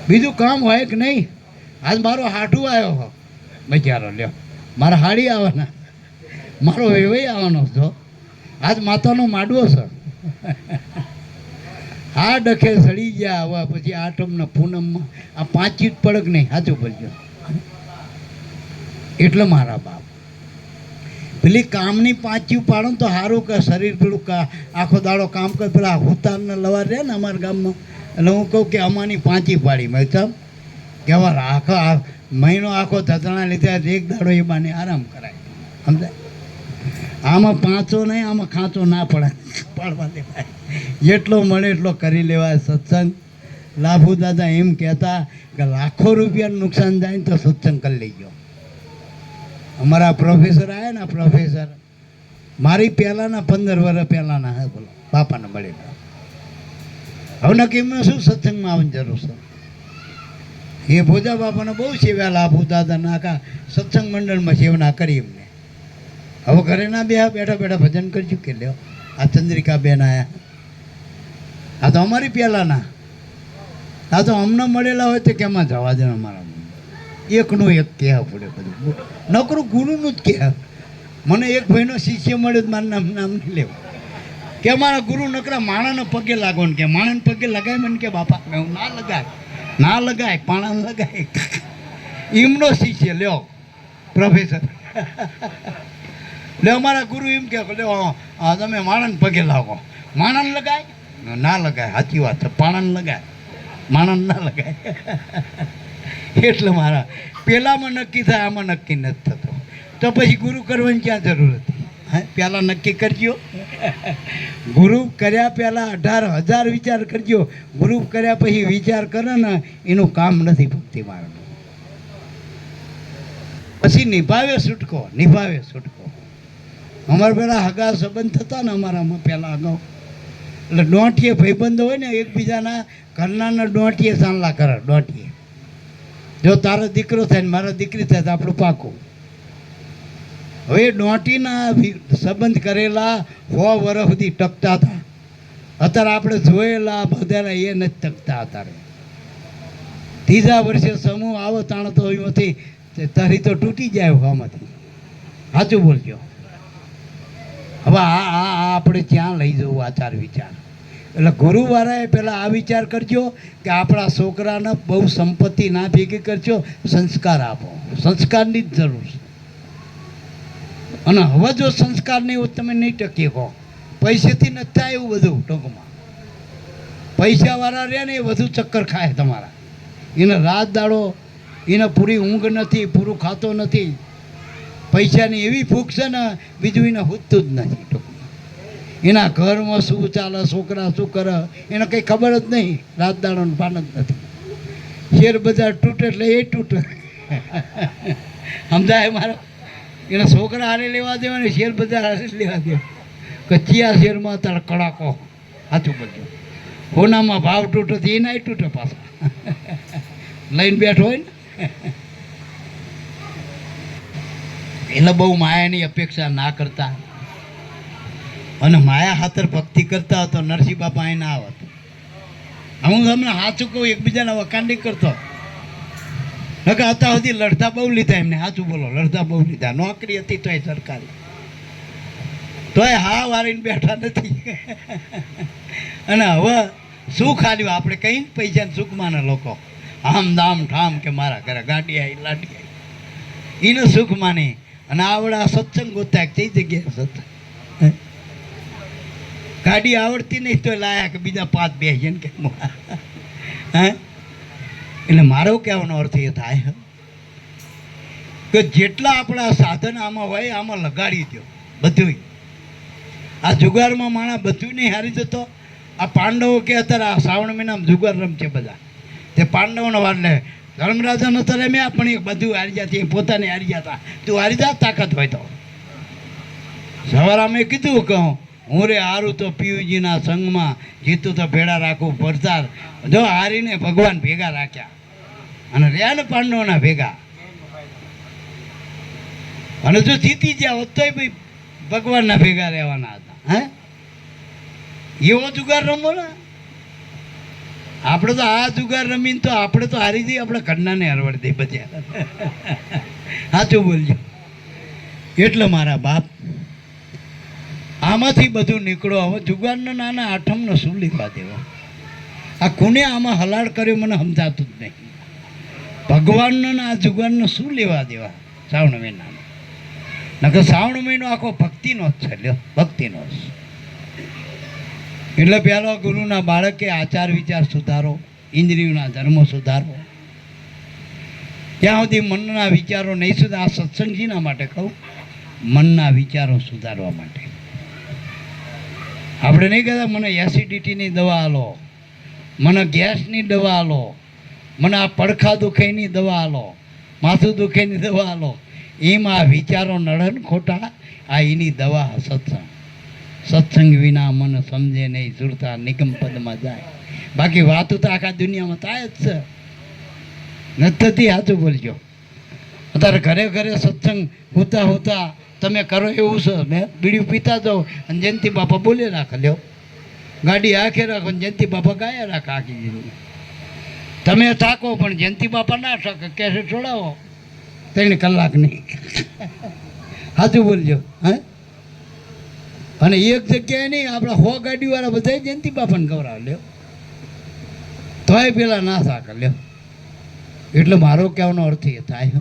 બીજું કામ હોય કે નહીં? આજ મારો હાડું આવ્યો બચારો, લ્યો મારા હાડી આવવાના, મારો વેવાઈ આવવાનો છો, આજ માતાનો માડવો છે. હા ડખે સડી ગયા. હવે પછી આઠમના પૂનમમાં આ 5 ચીટ પડક નહીં, સાચું બોલજો. એટલે મારા બાપ પેલી કામની 5 ચીવ પાડો તો સારું કે શરીર પેલું આખો દાડો કામ કરે. પેલા હુતારના લવાર રહે ને અમારા ગામમાં, એટલે હું કહું કે અમારી 5 પાડી મેં ચમ કહેવા આખો મહિનો આખો ધતણા લીધે એક દાડો એ બાને આરામ કરાય. સમજાય? આમાં પાંચો નહીં, આમાં ખાંચો ના પડે, પાડવા દેવાય. જેટલો મળે એટલો કરી લેવાય સત્સંગ. લાભુ દાદા એમ કહેતા કે લાખો રૂપિયાનું નુકસાન જાય ને તો સત્સંગ કરી લેજો. અમારા પ્રોફેસર આવ્યા ને, પ્રોફેસર મારી પહેલાંના 15 વર્ષ પહેલાંના હે, બોલો બાપાને મળેલા. હવે નક્કી એમને શું સત્સંગમાં આવવાની જરૂર છે? એ ભોજા બાપાને બહુ સેવ્યા, લાભુ દાદાના આખા સત્સંગ મંડળમાં સેવના કરી એમને. હવે ઘરે ના બેઠા બેઠા ભજન કરશું કે લ્યો આ ચંદ્રિકા બેન આયા, આ તો અમારી પહેલાંના, આ તો અમને મળેલા હોય તો કેમાં જવા દે. અમારા એકનું એક કહેવા પડે, બધું નકરું ગુરુનું જ કહેવા. મને એક ભાઈનો શિષ્ય મળ્યો તો મારું નામ નહીં લેવું કે અમારા ગુરુ નકરા માણાને પગે લાગો ને, કે માણાને પગે લગાય મને કે બાપા હું ના લગાય, ના લગાય, પાણાને લગાય. એમનો શિષ્ય લ્યો પ્રોફેસર. લે અમારા ગુરુ એમ કે લ્યો તમે માણાને પગે લાગો, માણાને લગાય, ના લગાય. સાચી વાત છે, પાણાને લગાય, માણાને ના લગાય. એટલે મારા પહેલાંમાં નક્કી થાય, આમાં નક્કી નથી થતો. તો પછી ગુરુ કરવાની ક્યાં જરૂર હતી? હા, પહેલાં નક્કી કરજો. ગુરુ કર્યા પહેલાં 18,000 વિચાર કરજો. ગુરુ કર્યા પછી વિચાર કરે ને એનું કામ નથી ભક્તિ મારવાનું. પછી નિભાવે છૂટકો, નિભાવે છૂટકો. અમારે પહેલાં હગા સંબંધ થતા ને અમારામાં પહેલાં અગાઉ, એટલે દોંઠીએ ભાઈબંધો હોય ને એકબીજાના ઘરનાના દોંઠીએ ચાંદલા કરે. દોંઠીએ જો તારો દીકરો થાય ને મારો દીકરી થાય તો આપણું પાકું. હવે દોંટીના સંબંધ કરેલા 100 વર્ષ સુધી ટકતા હતા. અત્યારે આપણે જોયેલા બધા એ નથી ટકતા. અત્યારે 3જા વર્ષે સમૂહ આવો તાણ તો એમાંથી તારી તો તૂટી જાય હવામાંથી. સાચું બોલજો. હવે આ આપણે ક્યાં લઈ જવું આચાર વિચાર? એટલે ગુરુવારાએ પહેલાં આ વિચાર કરજો કે આપણા છોકરાને બહુ સંપત્તિ ના ભેગી કરજો, સંસ્કાર આપો. સંસ્કારની જ જરૂર છે. અને હવે જો સંસ્કાર નહીં હોય તમે નહીં ટકી કહો. પૈસેથી નથી થાય એવું બધું. ટૂંકમાં પૈસાવાળા રહે ને એ વધુ ચક્કર ખાય તમારા. એને રાત દાડો એને પૂરી ઊંઘ નથી, પૂરું ખાતો નથી. પૈસાની એવી ભૂખ છે ને બીજું એને હૂતું જ નથી. ટૂંકમાં એના ઘરમાં શું ચાલે, છોકરા શું કરે એને કંઈ ખબર જ નહીં. રાત દાડોનું ભાન જ નથી. શેર બજાર તૂટે એટલે એ તૂટે. સમજાય મારો? એને છોકરા હારે લેવા દેવા, શેર બજાર હારે લેવા દેવા. કચ્ચિયા શેરમાં તારે કડાકો. સાચું બધું હોનામાં ભાવ તૂટે તો એના તૂટે પાછા. લઈને બેઠો હોય ને એટલે બહુ માયાની અપેક્ષા ના કરતા. અને માયા ખાતર ભક્તિ કરતા હતો નરસિંહ બાપા અહીં ના આવત. હું તમને સાચું કહું, એકબીજાના વખાણ કરતો. નકર હતા સુધી લડતા બહુ લીધા એમને. સાચું બોલો, લડતા બહુ લીધા. નોકરી હતી તોય સરકારી, તોય હા વારીને બેઠા નથી. અને હવે સુખ આલ્યું આપણે કઈ પૈસાને સુખમાં લોકો આમ દામ ઠામ કે મારા ઘરે ગાડી આવી લાડી આવી એને સુખ માની. અને આવડા સત્સંગ ગોતા કઈ જગ્યાએ સત્સંગ? ગાડી આવડતી નહીં તો લાયા કે બીજા 5 બેસીએ ને કે હે. એટલે મારો કહેવાનો અર્થ એ થાય કે જેટલા આપણા સાધન આમાં હોય આમાં લગાડી દો બધું. આ જુગારમાં માણસ બધું નહીં હારી જતો. આ પાંડવો કે અત્યારે આ શ્રાવણ મહિનામાં જુગાર રમશે બધા. તે પાંડવોનો વાર લે ધર્મરાજાનો તો રમ્યા પણ એ બધું હારી જતી, પોતાને હારી જતા. તું હારી જા તાકાત હોય તો. સવારે અમે કીધું કે હું રે હારું તો પિયુજીના સંગમાં, જીતું તો ભેડા રાખું પરસાર. જો હારીને ભગવાન ભેગા રાખ્યા અને રહ્યા ને પાંડવોના ભેગા. અને જો જીતી ગયા હોત તોય ભાઈ ભગવાનના ભેગા રહેવાના હતા. હે એવો જુગાર રમો ને. આપણે તો આ જુગાર રમીને તો આપણે તો હારી જઈએ, આપણે ઘરનાને હરવડ દે બધા. સાચું બોલજો. એટલે મારા બાપ આમાંથી બધું નીકળો. હવે જુગારનો નાના આઠમનો શું લેવા દેવા? આ કોને આમાં હલાડ કર્યો મને સમજાતું જ નહીં. ભગવાનનો ને આ જુગારનો શું લેવા દેવા? શ્રાવણ મહિનાનો નકર શ્રાવણ મહિનો આખો ભક્તિનો જ છે. લ્યો ભક્તિનો જ. એટલે પહેલો ગુરુના બાળકે આચાર વિચાર સુધારો, ઇન્દ્રિયોના ધર્મો સુધારો. ત્યાં સુધી મનના વિચારો નહીં સુધાર. આ સત્સંગજીના માટે કહું, મનના વિચારો સુધારવા માટે. આપણે નહીં કહેતા મને એસિડિટીની દવા આલો, મને ગેસની દવા આલો, મને આ પડખા દુખેની દવા આલો, માથું દુખેની દવા આલો. એમાં આ વિચારો નડન ખોટા. આ એની દવા સત્સંગ. સત્સંગ વિના મન સમજે નહીં, સુરતા નિગમ પદમાં જાય. બાકી વાતું તો આખા દુનિયામાં થાય જ છે. નથી સાચું બોલજો. અત્યારે ઘરે ઘરે સત્સંગ હોતા હોતા તમે કરો એવું છે. મેં બીડી પીતા જાઓ અને જયંતિ બાપા બોલે રાખે. લ્યો ગાડી આખે રાખો ને જયંતિ બાપા ગાયા રાખે આખી જીરું. તમે થાકો પણ જયંતિ બાપા ના થાકે. કેસે છોડાવો 3 કલાક નહીં. સાચું બોલજો. હે અને એક જગ્યાએ નહીં, આપણા 100 ગાડીવાળા બધા જયંતિ બાપાને ગૌરાવ. લ્યો તોય પેલા ના થાકે. લ્યો એટલે મારો કહેવાનો અર્થ એ થાય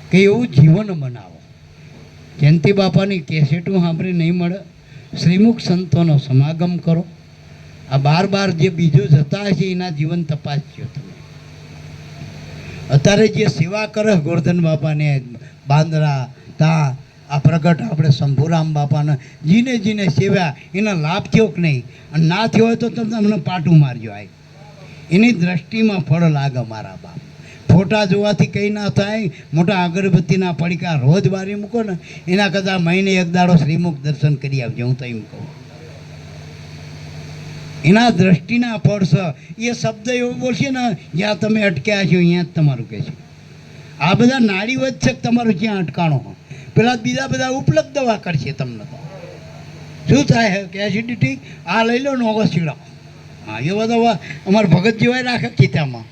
કે એવું જીવન બનાવો. જયંતિ બાપાની કેસેટું સાંભળી નહીં મળે. શ્રીમુખ સંતોનો સમાગમ કરો. આ બાર જે બીજો જતા હશે એના જીવન તપાસજો તમે. અત્યારે જે સેવા કરે ગોરધન બાપાને બાંદરા તા આ પ્રગટ આપણે શંભુરામ બાપાને જીને જીને સેવા એનો લાભ થયો કે નહીં? અને ના થયો હોય તો તમે અમને પાટું મારજો. આ એની દ્રષ્ટિમાં ફળ લાગે મારા બાપ. ફોટા જોવાથી કંઈ ના થાય. મોટા અગરબત્તીના પડીકા રોજ બારી મૂકો ને એના કરતાં મહિને 1 દાડો શ્રીમુખ દર્શન કરી આવજો. હું તો એમ કહું. એના દ્રષ્ટિના ફળ છે. એ શબ્દ એવો બોલશે ને જ્યાં તમે અટક્યા છો અહીંયા જ તમારું કહે છે. આ બધા નાડી વધશે તમારું જ્યાં અટકાણો. પેલા બીજા બધા ઉપલબ્ધ દવા કરશે તમને. તો શું થાય કે એસિડિટી આ લઈ લો ને ઓગો સીડાવો. હા એવા દવા અમારા ભગત જેવાય રાખે ખીચામાં.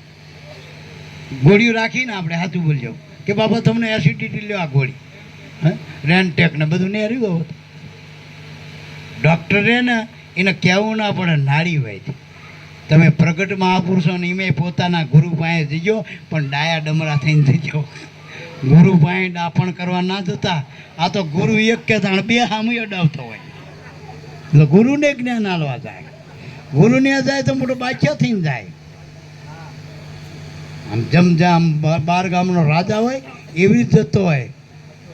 ગોળીઓ રાખીને આપણે સાચું બોલજો કે બાબા તમને એસિડિટી લ્યો આ ગોળી. હે રેનટેક ને બધું નહીં હર્યું. ડૉક્ટરે ને એને કહેવું ના પડે નાડી હોય. તમે પ્રગટ મહાપુરુષોને એમે પોતાના ગુરુ પાસે જજો પણ ડાયા ડમરા થઈને જજો. ગુરુ પાસે ડાપણ કરવા ના જતા. આ તો ગુરુ એક કે તાણ 2 સામું અડાવતો હોય. એટલે ગુરુને જ્ઞાન આલવા જાય. ગુરુને જાય તો મોટો બાદશાહ થઈને જાય. આમ જમજામ 12 ગામનો રાજા હોય એવી જ જતો હોય.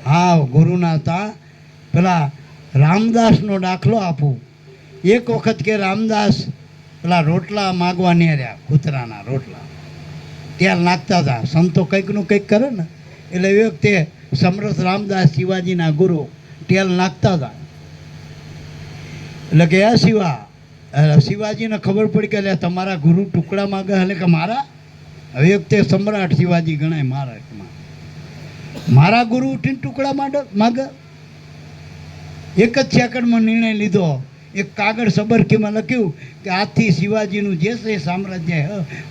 હા ગુરુના તા પેલા રામદાસનો દાખલો આપું. એક વખત કે રામદાસ પેલા રોટલા માગવા નહીં રહ્યા, કૂતરાના રોટલા તેલ નાખતા હતા. સંતો કંઈકનું કંઈક કરે ને એટલે એ વખતે સમરથ રામદાસ શિવાજીના ગુરુ તેલ નાખતા હતા. એટલે કે શિવાજીને ખબર પડી કે એટલે તમારા ગુરુ ટુકડા માગે. એટલે કે મારા? હવે વખતે સમ્રાટ શિવાજી ગણાય. મારા ગુરુ ઉઠીને ટુકડા માગે. એક જ સેકન્ડમાં નિર્ણય લીધો. એક કાગળ સબરકીમાં લખ્યું કે આજથી શિવાજીનું જે છે સામ્રાજ્ય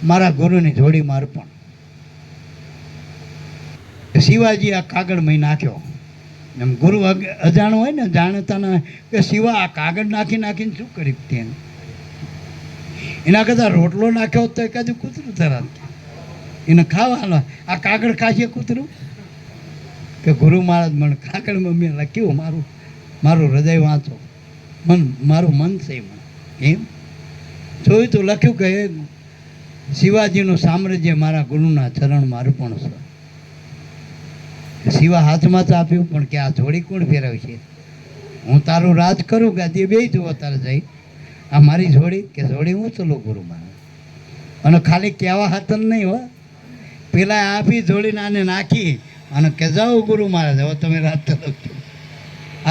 મારા ગુરુની જોડીમાં અર્પણ. શિવાજી આ કાગળમાં નાખ્યો. એમ ગુરુ અજાણો હોય ને, જાણતા ના કે શિવા આ કાગળ નાખીને શું કરી તેને? એના કરતાં રોટલો નાખ્યો તો એકાદું કૂતરું તરત એને ખાવા. આ કાગળ ખાશે કૂતરું? કે ગુરુ મહારાજ મને કાગળમાં મેં લખ્યું મારું હૃદય વાંચો. મારું મન છે એમાં એમ જોયું તો લખ્યું કે શિવાજીનું સામ્રાજ્ય મારા ગુરુના ચરણમાં અર્પણ છે. શિવા હાથમાં તો આપ્યું પણ કે આ જોડી કોણ ફેરવશે? હું તારું રાજ કરું કે આ બે જુઓ તારે જઈ આ મારી જોડી કે જોડી હું ચલો ગુરુ મારે. અને ખાલી કહેવા હાથન નહીં હો, પેલા આપી જોડીને આને નાખી અને કે જાઓ ગુરુ મહારાજ હવે તમે રાજ ચલો.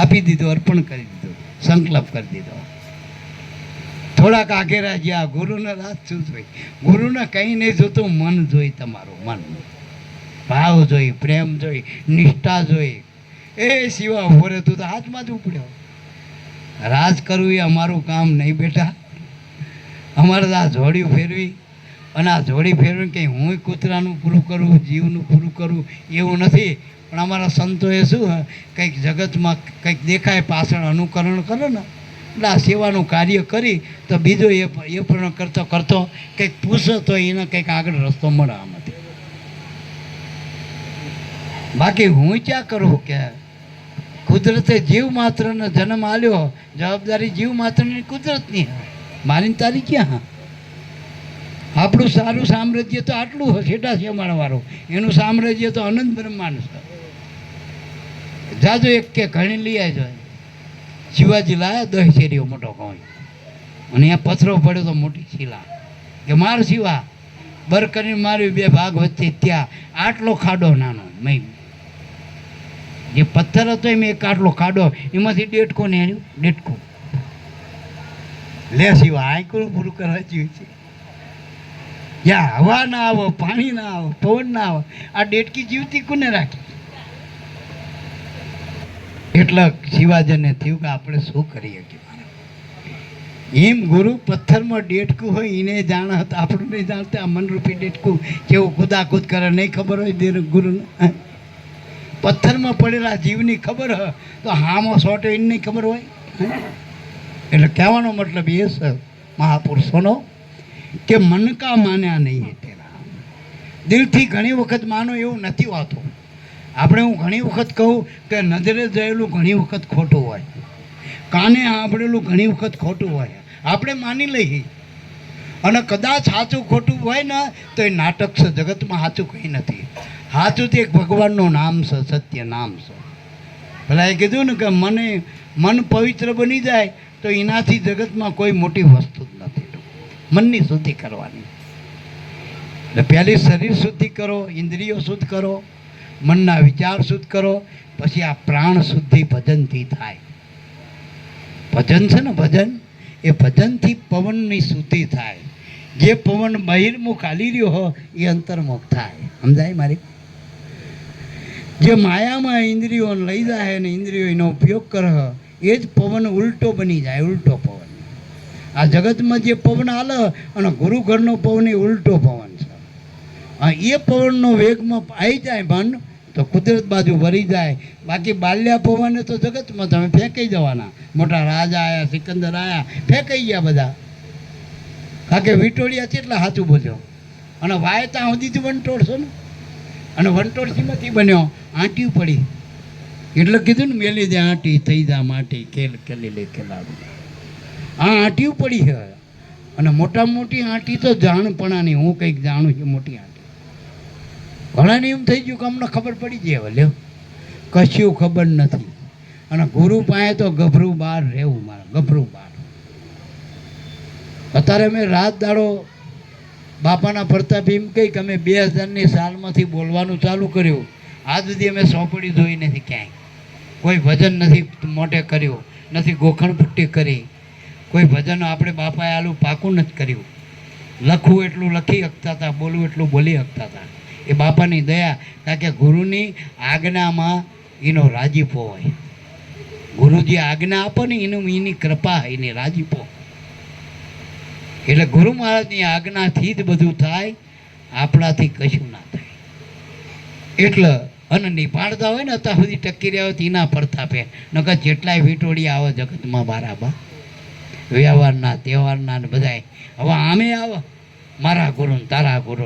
આપી દીધું, અર્પણ કરી દીધું, સંકલ્પ કરી દીધો. થોડાક આગેરા જ્યાં ગુરુને રાજ શું જોઈ? ગુરુને કંઈ નહીં જોતું, મન જોઈ, તમારું મન, ભાવ જોઈ, પ્રેમ જોઈ, નિષ્ઠા જોઈ. એ શિવા ઉભો તું તો હાથમાં જ ઉપડ્યો. રાજ કરવું એ અમારું કામ નહીં બેટા. અમારે આ જોડી ફેરવી અને આ જોડી ફેરવી કંઈ હું કૂતરાનું પૂરું કરું, જીવનું પૂરું કરું એવું નથી. પણ અમારા સંતોએ શું કંઈક જગતમાં કંઈક દેખાય પાછળ અનુકરણ કરે ને એટલે આ સેવાનું કાર્ય કરી તો બીજો એ પણ કરતો કરતો કંઈક પૂછો તો એને કંઈક આગળ રસ્તો મળે આમાંથી. બાકી હું ક્યાં કરું કે કુદરતે જીવ માત્રને જન્મ આલ્યો, જવાબદારી જીવ માત્રની કુદરતની, મારી તારી ક્યાં? આપણું સારું સામ્રાજ્ય તો આટલું છેટા છે માણવાળું, એનું સામ્રાજ્ય તો અનંત બ્રહ્માંડ છે. જાજો એક કે ઘણી લઈ આવજો. શિવાજી લાયા 10 શેરીઓ મોટો કહું અને અહીંયા પથરો પડ્યો તો મોટી શિલા કે માર શિવા બર કરીને મારી 2 ભાગ વચ્ચે ત્યાં આટલો ખાડો નાનો મેં જે પથ્થર હતો એમ એક આટલો ખાડો એમાંથી ડેટકો ને આવ્યું ડેટકો લે શિવા આંકડું પૂરું કરવા જેવું છે. યા હવા ના આવો, પાણી ના આવો, પવન ના આવો, આ ડેટકી જીવતી કોને રાખી? એટલે શિવાજીને થયું કે આપણે શું કરીએ કે એમ ગુરુ પથ્થરમાં ડેટકું હોય એને જાણ હતા, આપણું નહીં જાણતા. આ મનરૂપી ડેટકું કેવું કુદાકૂદ કરે નહીં ખબર હોય ગુરુને. પથ્થરમાં પડેલા જીવની ખબર હોય તો હામાં સોટે એને નહીં ખબર હોય. એટલે કહેવાનો મતલબ એ છે મહાપુરુષોનો કે મન કા માન્યા નહીં તેરા. દિલથી ઘણી વખત માનો એવું નથી હોતું. આપણે હું ઘણી વખત કહું કે નજરે જોયેલું ઘણી વખત ખોટું હોય, કાને સાંભળેલું ઘણી વખત ખોટું હોય, આપણે માની લઈએ. અને કદાચ સાચું ખોટું હોય ને તો એ નાટક છે, જગતમાં સાચું કંઈ નથી. સાચું તો એક ભગવાનનું નામ છે, સત્ય નામ છે. પેલા એ કીધું ને કે મન પવિત્ર બની જાય તો એનાથી જગતમાં કોઈ મોટી વસ્તુ જ નથી. મનની શુદ્ધિ કરવાની. એટલે પહેલી શરીર શુદ્ધિ કરો, ઇન્દ્રિયો શુદ્ધ કરો, મનના વિચાર શુદ્ધ કરો, પછી આ પ્રાણ શુદ્ધિ ભજનથી થાય. ભજન છે ને ભજન, એ ભજનથી પવનની શુદ્ધિ થાય. જે પવન બહિર્મુખ હાલી રહ્યો હોય એ અંતર્મુખ થાય. સમજાય મારી? જે માયામાં ઇન્દ્રિયોને લઈ જાય ને ઇન્દ્રિયો એનો ઉપયોગ કરે એ જ પવન ઉલટો બની જાય, ઉલટો પવન. આ જગતમાં જે પવન હાલે અને ગુરુઘરનો પવન એ ઉલટો પવન છે. એ પવનનો વેગમાં આવી જાય મન તો કુદરત બાજુ વળી જાય. બાકી બાલ્યા પવને તો જગતમાં તમે ફેંકાઈ જવાના. મોટા રાજા આવ્યા, સિકંદર આવ્યા, ફેંકાઈ ગયા બધા. કારણ કે વિટોળિયા કેટલા સાચું બોલ્યો અને વાય ત્યાં સુધી વંટોળ છે ને, અને વંટોળ શીમાંથી બન્યો? આંટી પડી એટલે કીધું ને મેલી દે આંટી થઈ જા માટી કેલ કેલી લે કેલાડું. આ આંટી પડી છે અને મોટામાં મોટી આંટી તો જાણપણાની. હું કંઈક જાણું છું મોટી આંટી. ઘણાને એમ થઈ ગયું કે અમને ખબર પડી જાય. લ્યો કશું ખબર નથી. અને ગુરુ પાસે તો ગભરું બહાર રહેવું, મારે ગભરું બહાર. અત્યારે અમે રાત દાડો બાપાના પ્રતાપ એમ કહી કે અમે 2000ની સાલમાંથી બોલવાનું ચાલુ કર્યું. આજ સુધી અમે સોંપડી જોઈ નથી ક્યાંય. કોઈ ભજન નથી મોટે કર્યું, નથી ગોખણ પુટ્ટી કરી. કોઈ ભજન આપણે બાપાએ આલું પાકું નથી કર્યું. લખવું એટલું લખી શકતા હતા, બોલવું એટલું બોલી શકતા હતા. એ બાપાની દયા. કારણ કે ગુરુની આજ્ઞામાં એનો રાજીપો હોય. ગુરુજી આજ્ઞા આપો ને એની કૃપા, એની રાજીપો. એટલે ગુરુ મહારાજની આજ્ઞાથી જ બધું થાય, આપણાથી કશું ના થાય. એટલે અને નિભાડતા હોય ને અત્યાર સુધી ટકી રહ્યા હોય તો એના પ્રતાપે. નકર જેટલાય વિટોળી આવે જગતમાં બારાબા, વ્યવહારના તહેવારના ને બધાય. હવે આમે આવે મારા ગુરુ તારા ગુરુ,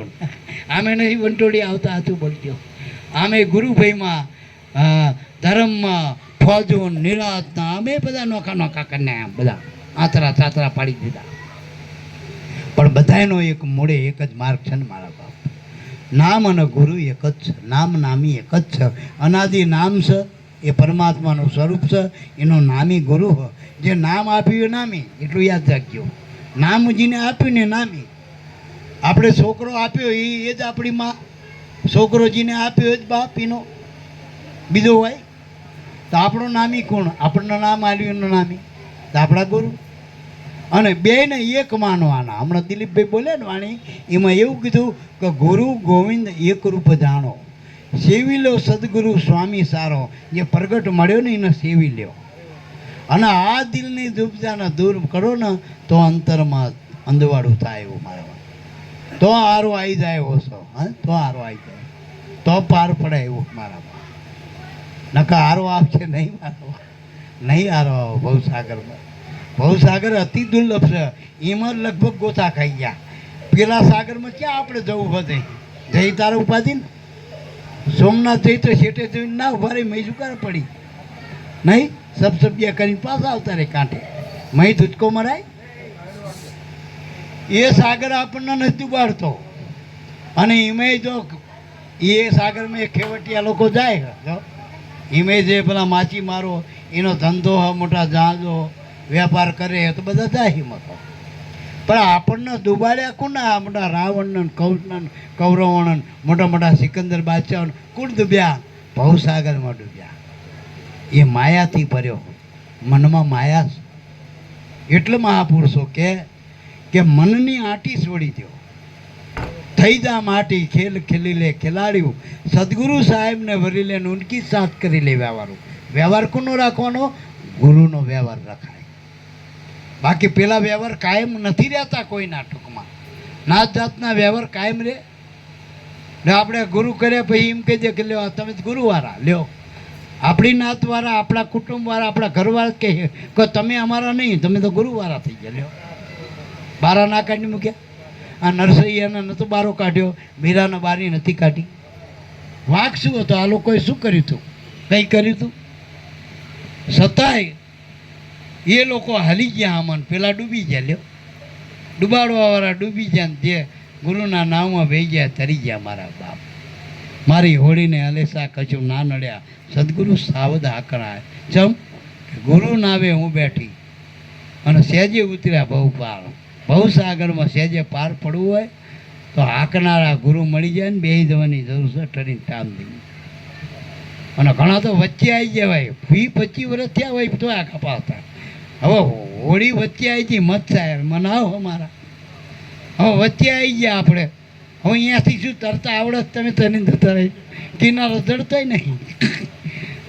આમે નથી વંટોળી આવતા. હતું બોલજો. આમે ગુરુભાઈમાં, ધર્મમાં, ફોજો નિરાતના અમે બધા નોખા નોખા કરીને બધા આતરા ચાતરા પાડી દીધા. પણ બધાનો એક મોડે એક જ માર્ગ છે ને મારા બાપ. નામ અને ગુરુ એક જ છે. નામ નામી એક જ છે. અનાદિ નામ છે એ પરમાત્માનું સ્વરૂપ છે. એનો નામી ગુરુ હોય. જે નામ આપ્યું એ નામી, એટલું યાદ રાખજો. નામ જેને આપ્યું ને નામી. આપણે છોકરો આપ્યો એ જ આપણી માં. છોકરો જેને આપ્યો એ જ બાપ એનો. બીજો હોય તો આપણો નામી કોણ? આપણને નામ આવ્યું એનું નામી તો આપણા ગુરુ. અને બેને એક માનવાના. હમણાં દિલીપભાઈ બોલે ને વાણી, એમાં એવું કીધું કે ગુરુ ગોવિંદ એક રૂપ જાણો, સેવી લો સદગુરુ સ્વામી સારો. જે પ્રગટ મળ્યો ને એને સેવી લ્યો. અને આ દિલની દુબજાને દૂર કરો ને તો અંતરમાં અંધવાળું થાય એવું મારા. તો હારો આવી જાય એવો છો. હા, તો હારો આવી જાય, તો પાર પડે એવું મારા. નકા હારો આવશે નહીં મારો, નહીં હારો આવો ભવસાગરમાં. ભવસાગર અતિ દુર્લભ છે. એમાં લગભગ ગોતા ખાઈ ગયા. પેલા સાગરમાં ક્યાં આપણે જવું બધે? જઈ તારે ઉપાધિ ને સોમનાથ જઈ તો શેઠે જોઈને ના ઉભા રહી મહી સુકાર પડી નહીં. સબસબિયા કરીને પાછા આવતા રહે કાંઠે. મહી ધૂચકો મરાય. એ સાગર આપણને નથી ડૂબાડતો. અને એમાં જો એ સાગરમાં એ ખેવટિયા લોકો જાય જો એમે જે પેલા માછી મારો એનો ધંધો મોટા જહાજો વેપાર કરે તો બધા જાય એમાં. પણ આપણને ડૂબાડ્યા કોને? આ મોટા રાવણને કૌરવને કૌરવોને મોટા મોટા સિકંદર બાદશાહોને કોણ ડૂબ્યા? ભવસાગરમાં ડૂબ્યા. એ માયાથી ભર્યો. મનમાં માયા છે. એટલે મહાપુરુષો કે મનની આંટી છોડી દો. થઈ જા માટી ખેલ ખેલી લે ખેલાડ્યું. સદગુરુ સાહેબને વરી લે ઉનકી સાથ કરી લે વ્યવહારું. વ્યવહાર કોનો રાખવાનો? ગુરુનો વ્યવહાર રખાય. બાકી પેલા વ્યવહાર કાયમ નથી રહેતા કોઈના. ટૂંકમાં નાત જાતના વ્યવહાર કાયમ રહે. આપણે ગુરુ કર્યા પછી એમ કહી દે કે લ્યો તમે ગુરુવાળા લ્યો. આપણી નાતવાળા, આપણા કુટુંબવાળા, આપણા ઘરવાળા કહે કે તમે અમારા નહીં, તમે તો ગુરુવાળા થઈ ગયા લ્યો. બારા ના કાઢી મૂક્યા. આ નરસૈયાને નહોતો બારો કાઢ્યો, મીરાના બારી નથી કાઢી. વાંક શું હતો? આ લોકોએ શું કર્યું હતું? કંઈ કર્યું હતું? છતાંય એ લોકો હાલી ગયા આમાં, પેલા ડૂબી ગયા લ્યો. ડૂબાડવાવાળા ડૂબી ગયા. જે ગુરુના નામમાં વહી ગયા તરી ગયા મારા બાપ. મારી હોળીને હલેસા કશું ના નડ્યા. સદગુરુ સાવધ આકળાય. ચમ ગુરુ નાવે હું બેઠી અને સહેજે ઉતર્યા બહુ પાર. ભવસાગરમાં સહેજે પાર પડવું હોય તો હાંકનારા ગુરુ મળી જાય ને બેસી જવાની જરૂર છે. ઠરીને ટામ દઈ. અને ઘણા તો વચ્ચે આવી જવાય. 20-25 વર્ષ થયા હોય તો આ કપાવતા. હવે હોળી વચ્ચે આવી ગઈ, મત સાહેબ મનાવો અમારા. હવે વચ્ચે આવી ગયા આપણે. હવે અહીંયાથી શું તરતા આવડે? તમે તને જતા રહી કિનારો ચડતોય નહીં.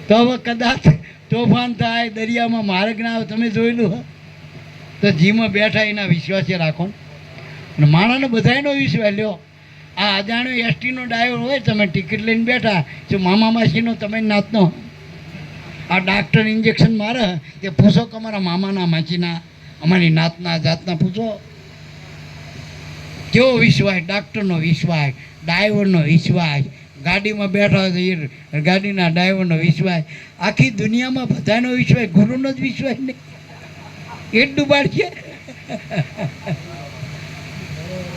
તો હવે કદાચ તોફાન થાય, દરિયામાં માર્ગ ના આવે. તમે જોયેલું હો તો જીમાં બેઠા એના વિશ્વાસે રાખો ને. અને માણસને બધાનો વિશ્વાસ લ્યો. આ અજાણ્યો એસટીનો ડ્રાઈવર હોય, તમે ટિકિટ લઈને બેઠા જો મામા માસીનો તમે નાતનો. આ ડાક્ટર ઇન્જેક્શન મારે તે પૂછો કે અમારા મામાના માસીના અમારી નાતના જાતના પૂછો. કેવો વિશ્વાસ? ડાક્ટરનો વિશ્વાસ, ડ્રાઈવરનો વિશ્વાસ, ગાડીમાં બેઠા હોય તો ગાડીના ડ્રાઈવરનો વિશ્વાસ. આખી દુનિયામાં બધાનો વિશ્વાસ, ગુરુનો જ વિશ્વાસ નહીં. એ જ ડૂબાડશે.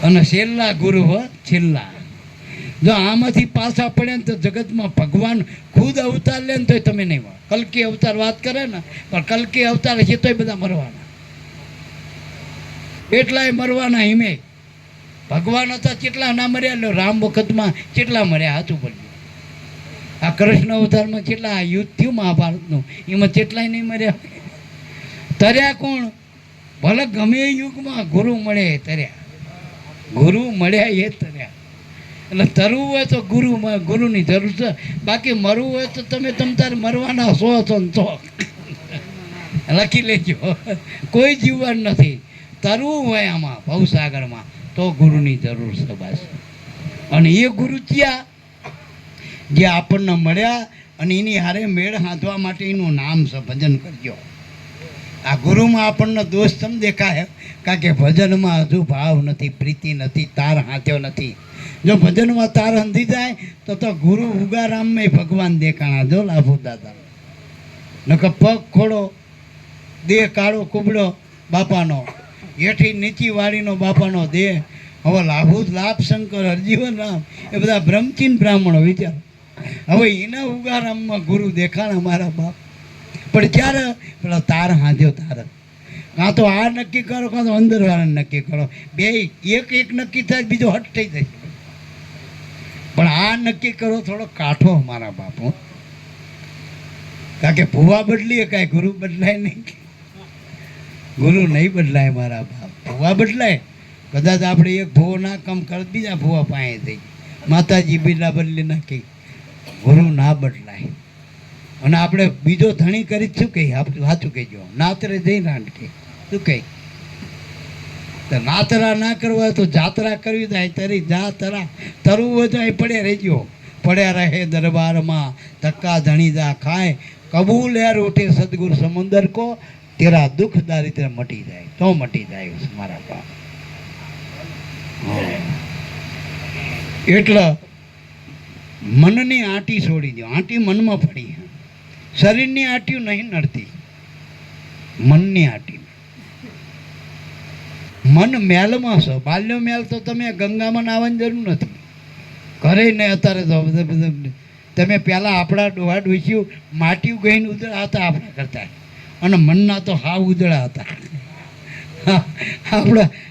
અને છેલ્લા ગુરુ હો, છેલ્લા. જો આમાંથી પાછા પડે ને તો જગતમાં ભગવાન ખુદ અવતાર લે ને તોય તમે નહીં મળે. કલ્કી અવતાર વાત કરે ને, પણ કલ્કી અવતાર છે તોય બધા મરવાના. એટલાય મરવાના. હિમે ભગવાન હતા કેટલા ના મર્યા? લો રામ વખતમાં કેટલા મર્યા? હાથું પડ્યું. આ કૃષ્ણ અવતારમાં કેટલા યુદ્ધ થયું મહાભારતનું, એમાં કેટલાય નહીં મર્યા. તર્યા કોણ? ભલે ગમે યુગમાં ગુરુ મળે તર્યા. ગુરુ મળ્યા એ તર્યા. એટલે તરવું હોય તો ગુરુની જરૂર છે. બાકી મરવું હોય તો તમે તારે મરવાના છો ને તો લખી લેજો. કોઈ જીવવાનું નથી. તરવું હોય આમાં ભવસાગરમાં તો ગુરુની જરૂર છે બસ. અને એ ગુરુ ક્યાં? જે આપણને મળ્યા અને એની હારે મેળ હાંધવા માટે એનું નામ છે. ભજન કરજો. આ ગુરુમાં આપણને દોષ તમ દેખાય કારણ કે ભજનમાં હજુ ભાવ નથી, પ્રીતિ નથી, તાર હાથ્યો નથી. જો ભજનમાં તાર હંધી જાય તો ગુરુ ઉગારામમાં ભગવાન દેખાણા. જો લાભો દાદા નકર પગ ખોડો, દેહ કાળો કુબડો બાપાનો, હેઠી નીચી વાળીનો બાપાનો દેહ. હવે લાભૂત લાભ શંકર હરજીવન રામ એ બધા બ્રહ્મચીન બ્રાહ્મણો વિચાર. હવે એના ઉગારામમાં ગુરુ દેખાણા મારા બાપ. પણ ક્યારે પેલા તાર હાંધ્યો તાર, કાં તો આ નક્કી કરો કાં તો અંદર વાળાને નક્કી કરો. બે એક નક્કી થાય, બીજો હટ થઈ જાય. પણ આ નક્કી કરો થોડો કાઠો મારા બાપુ. કારણ કે ભૂવા બદલીએ કાંઈ ગુરુ બદલાય નહીં. ગુરુ નહીં બદલાય મારા બાપ. ભૂવા બદલાય કદાચ આપણે એક ભૂવો ના કામ કરે બીજા ભૂવા પાસે થઈ, માતાજી બીજા બદલી નાખી. ગુરુ ના બદલાય. અને આપણે બીજો ધણી કરી શું કહી? આપણે સાચું કહેજો, નાતરે જઈ રાંડકે શું કહી? તો નાતરા ના કરવા તો જાત્રા કરવી જાય. તરી જાતરા તરવું હોય તો અહીં પડ્યા રહેજો. પડ્યા રહે દરબારમાં ધક્કા ધણીદા ખાય. કબૂલ યાર ઉઠે સદગુરુ સમુદર કો, તેરા દુઃખ દારિદ્ર મટી જાય તો મટી જાય મારા બાપ. એટલે મનની આંટી છોડી દો. આંટી મનમાં પડી. શરીરની આંટીઓ નહીં નડતી, મનની આંટી. મન મેલમાં છો. બાલ્યો મેલ તો તમે ગંગામાં નાવાની જરૂર નથી. ઘરે ને અત્યારે તો તમે પહેલાં આપણા ડોહા ડોસ્યું માટી ગઈને ઉદળા હતા આપણા કરતા, અને મનના તો હાવ ઉદળા હતા.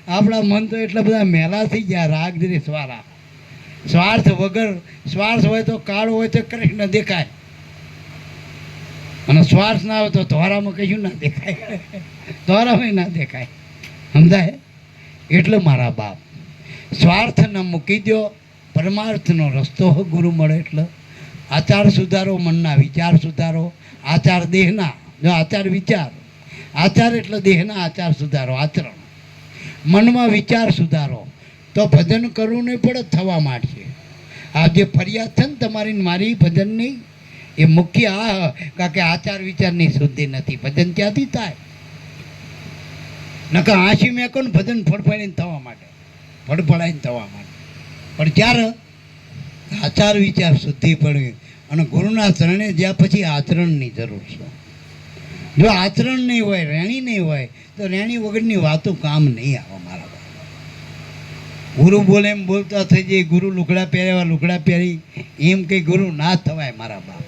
આપણા મન તો એટલા બધા મેલા થઈ ગયા. રાગધરી સ્વારા, સ્વાર્થ વગર. સ્વાર્થ હોય તો કાળો હોય તો કૃષ્ણ દેખાય, અને સ્વાર્થ ના હોય તો ધોરામાં કશું ના દેખાય. ધોરામાં ના દેખાય. સમજાય? એટલે મારા બાપ સ્વાર્થને મૂકી દો. પરમાર્થનો રસ્તો ગુરુ મળે. એટલે આચાર સુધારો, મનના વિચાર સુધારો. આચાર દેહના, જો આચાર વિચાર. આચાર એટલે દેહના આચાર સુધારો, આચરણ. મનમાં વિચાર સુધારો તો ભજન કરવું નહીં પડે, થવા માંડશે. આ જે ફરિયાદ છે ને તમારી મારી ભજનની, એ મુખ્ય આ કારણ કે આચાર વિચારની શુદ્ધિ નથી. ભજન ક્યાંથી થાય? નકર હાંસી મેકો ને ભજન ફડફડીને થવા માટે, ફડફડાઈને થવા માટે. પણ ત્યારે આચાર વિચાર શુદ્ધિ પડવી. અને ગુરુના ચરણે જ્યાં પછી આચરણની જરૂર છે. જો આચરણ નહીં હોય, રેણી નહીં હોય, તો રેણી વગરની વાતો કામ નહીં આવે મારા બાપ. ગુરુ બોલે એમ બોલતા થઈ જાય. ગુરુ લુગડા પહેર્યા લુગડા પહેરી એમ કંઈ ગુરુ ના થવાય મારા બાપ.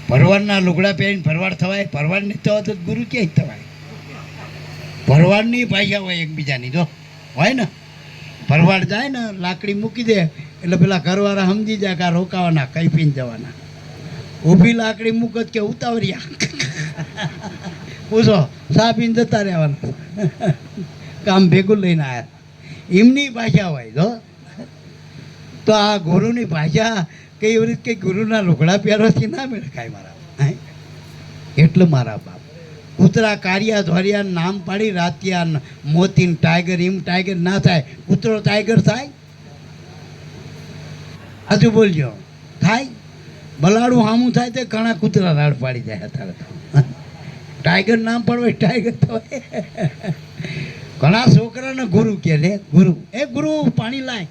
ભરવાડના લુગડા પહેરીને ભરવાડ થવાય? ભરવાડ નહીં થવા તો ગુરુ ક્યાંય થવાય? ભરવાડની ભાષા હોય એકબીજાની. જો હોય ને, ભરવાડ જાય ને લાકડી મૂકી દે એટલે પેલા ઘરવાળા સમજી જાય કે આ રોકાવાના, કઈ પીને જવાના. ઊભી લાકડી મૂકત કે ઉતાવળ્યા પૂછો, સા પીને જતા રહેવાના. કામ ભેગું લઈને આવ્યા. એમની ભાષા હોય. જો તો આ ગુરુની ભાષા કઈ એવી રીતે કંઈ ગુરુના લુગડા પહેરવાથી ના મેળ ખાય મારા. એટલે મારા બાપ કૂતરા કારિયા ધોરિયા નામ પાડી રાતિયા મોતીન ટાઈગર, એમ ટાઈગર ના થાય. કૂતરો ટાઈગર થાય? હજુ બોલજો, થાય? બલાડું સામું થાય તો ઘણા કૂતરા રાડ પાડી જાય. અત્યારે ટાઈગર નામ પાડવા ટાઈગર થવાય. ઘણા છોકરાને ગુરુ કે લે, ગુરુ એ ગુરુ પાણી લાય.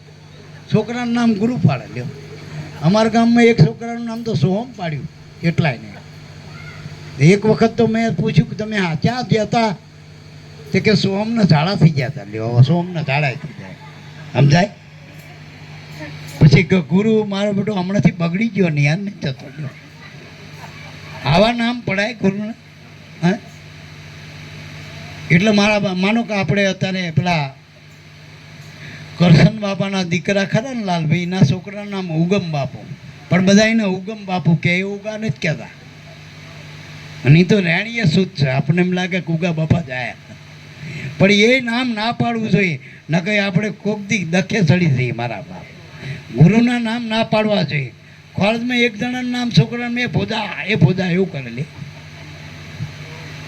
છોકરાનું નામ ગુરુ પાડે. લ્યો, અમારા ગામમાં એક છોકરાનું નામ તો સોહમ પાડ્યું. એટલાય નહીં. એક વખત તો મેં પૂછ્યું કે તમે ક્યાં જતા? તે કે સોહમના ઝાડા થઈ ગયા હતા. લ્યો, હવે સોહમના ઝાડા થઈ જાય. સમજાય? પછી કે ગુરુ મારો બેટો હમણાંથી બગડી ગયો ને યાર નહીં જતો. લ્યો, આવા નામ પડાય ગુરુને? હા, એટલે મારા માનો કે આપણે અત્યારે પેલા કરશન બાપાના દીકરા ખરા ને લાલભાઈ, એના છોકરાનું નામ ઉગમ બાપુ. પણ બધા એને ઉગમ બાપુ કે, એ ઉગા નથી કહેતા. અને એ તો રેણીએ શુદ્ધ છે. આપણને એમ લાગે કે ઉગા બાપા જાય, પણ એ નામ ના પાડવું જોઈએ. ન કંઈ આપણે કોક દી દખે ચડી જઈએ મારા બાપ. ગુરુના નામ ના પાડવા જોઈએ. ખોળમાં એક જણાનું નામ છોકરાને મેં ભોજા, એ ભોજા એવું કરે લે.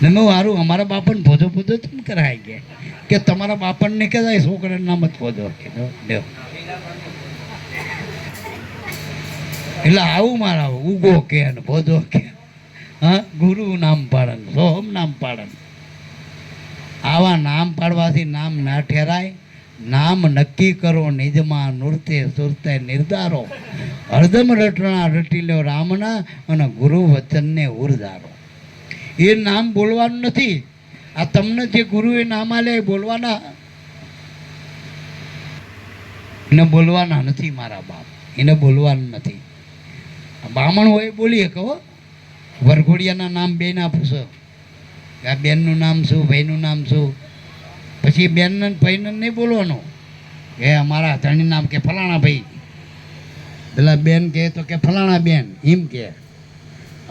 ને મેં સારું અમારા બાપાને ભોજો ભોજો કેમ કરાય કે તમારા બાપાને નહીં કહેવાય, છોકરાનું નામ જ ભોજો. એટલે આવું મારા ઉગો કે ને ભોજો કે. હા, ગુરુ નામ પાડન, સોહમ નામ પાડન. આવા નામ પાડવાથી નામ ના ઠેરાય. નામ નક્કી કરો નિજમાં નૃત્ય સુરતે નિર્ધારો. હરદમ રટણા રટી લો રામના, અને ગુરુ વચનને ઉરધારો. એ નામ બોલવાનું નથી. આ તમને જે ગુરુએ નામ આલે એ બોલવાના, એને બોલવાના નથી મારા બાપ, એને બોલવાનું નથી. બામણ હોય બોલીએ કહો, વરઘોડિયાના નામ બેન આપું છું, આ બેનનું નામ શું, ભાઈનું નામ શું, પછી બેનને ભાઈને નહીં બોલવાનું એ અમારા ધણી નામ કે ફલાણા ભાઈ, પેલા બેન કહે તો કે ફલાણા બેન એમ કે.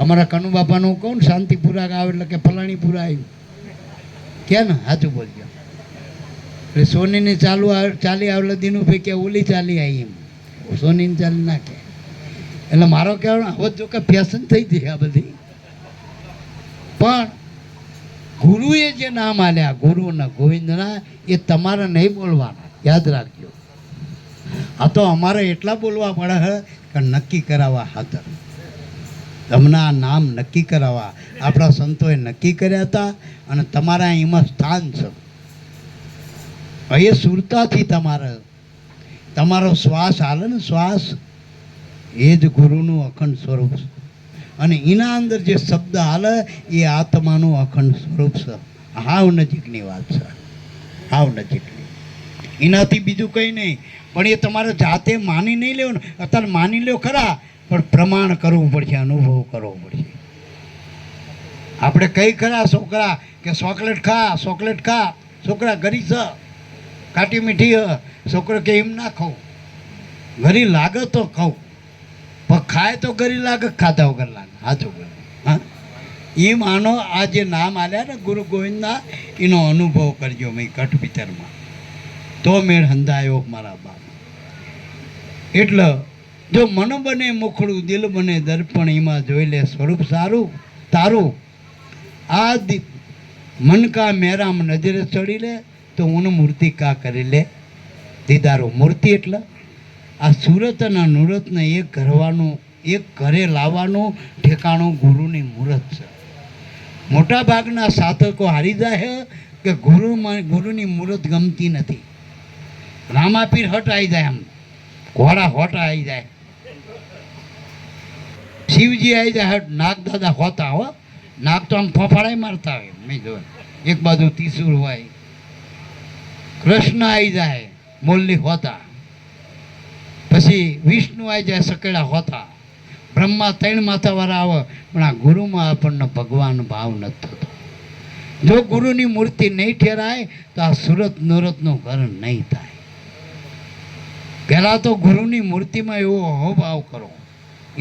અમારા કનુ બાપાનું કહું ને શાંતિપુરા આવે એટલે કે ફલાણીપુરા આવ્યું કે ને, સાચું બોલજો. એટલે સોનીની ચાલી આવે દીનું ભાઈ કે ઓલી ચાલી આવી, એમ સોનીની ચાલી ના કે. એટલે મારો કહેવાનો હવે જો કે ફેશન થઈ ગઈ આ બધી, પણ ગુરુએ જે નામ આલ્યા ગુરુના ગોવિંદના એ તમારે નહીં બોલવાના, યાદ રાખજો. આ તો અમારે એટલા બોલવા પડે છે કે નક્કી કરાવવા ખાતર, તમને આ નામ નક્કી કરાવવા આપણા સંતોએ નક્કી કર્યા હતા, અને તમારા એમાં સ્થાન છે. એ સુરતાથી તમારો શ્વાસ હાલે ને, શ્વાસ એ જ ગુરુનું અખંડ સ્વરૂપ છે, અને એના અંદર જે શબ્દ હાલે એ આત્માનું અખંડ સ્વરૂપ છે. હાવ નજીકની વાત છે, હાવ નજીકની. એનાથી બીજું કંઈ નહીં, પણ એ તમારે જાતે માની નહીં લેવાનું. અત્યારે માની લો ખરા, પણ પ્રમાણ કરવું પડશે, અનુભવ કરવો પડશે. આપણે કઈ ખરા છોકરા કે ચોકલેટ ખા, છોકરા ગરી છે કાટી મીઠી છોકરો કે એમ ના ખાઉં, ગરી લાગે તો ખાઉં, પણ ખાય તો ગરી લાગે, ખાતા વગર લાગે. સાચું બોલે. હા, એમ આનો આ જે નામ આલ્યા ને ગુરુ ગોવિંદના, એનો અનુભવ કરજો મેં કઠ ભીતરમાં, તો મેળ હંધાયો મારા બાપ. એટલે જો મન બને મુખડું, દિલ બને દર્પણ, એમાં જોઈ લે સ્વરૂપ સારું તારું. આ મન કા મેરામ નજરે ચડી લે, તો હું મૂર્તિ કા કરી લે દીદારો. મૂર્તિ એટલે આ સુરત અને નુરતને એક કરવાનું, એક ઘરે લાવવાનું ઠેકાણું ગુરુની મૂર્ત છે. મોટા ભાગના સાધકો હારી જાય કે ગુરુની મૂર્ત ગમતી નથી. રામાપીર હટ આવી જાય, આમ ઘોડા હોટ આવી જાય, શિવજી આવી જાય હટ, નાગ દાદા હોતા હો, નાગ તો આમ ફફાડાઈ મારતા હોય, મેં જોયું એક બાજુ ત્રિશુળ હોય. કૃષ્ણ આવી જાય મોલ્લી હોતા, પછી વિષ્ણુ આવી જાય સકેડા હોતા, બ્રહ્મા 3 માથાવાળા આવે, પણ આ ગુરુમાં આપણને ભગવાન ભાવ નથી થતો. જો ગુરુની મૂર્તિ નહીં ઠેરાય તો આ સુરત નુરતનું ઘર નહીં થાય. પહેલાં તો ગુરુની મૂર્તિમાં એવો અહોભાવ કરો,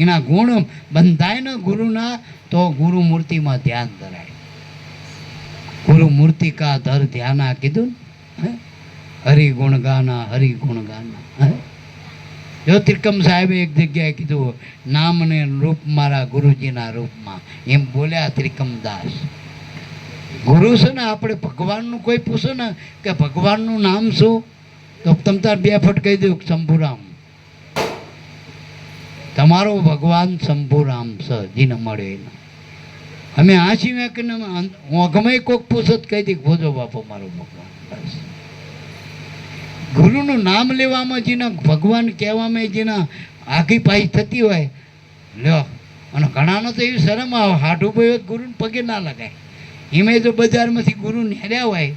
એના ગુણ બંધાય ને ગુરુના, તો ગુરુ મૂર્તિમાં ધ્યાન ધરાય. ગુરુ મૂર્તિ કા ધર ધ્યાના કીધું ને, હરિગુણ ગાના, હરિગુણ ગાના. જો ત્રિકમ સાહેબે એક જગ્યાએ કીધું, નામ ને રૂપ મારા ગુરુજીના રૂપમાં, એમ બોલ્યા ત્રિકમદાસ. ગુરુ છે ને, આપણે ભગવાનનું કોઈ પૂછે ને કે ભગવાનનું નામ શું, તો તમ તાર 2 ફટ કહી દઉં શંભુરામ. તમારો ભગવાન શંભુરામ છે, જીને મળે એને. અમે હાંસી મેકીને હું ગમે કોઈક પૂછત કહી દી ભોજો બાપો મારો ભગવાન. બસ ગુરુનું નામ લેવામાં જેના ભગવાન કહેવામાં જેના આખી પાઈ થતી હોય લ્યો. અને ઘણાનો તો એવી શરમ આવે, હાડું ભાઈ ગુરુને પગે ના લગાય. એમે તો બજારમાંથી ગુરુ નેર્યા હોય,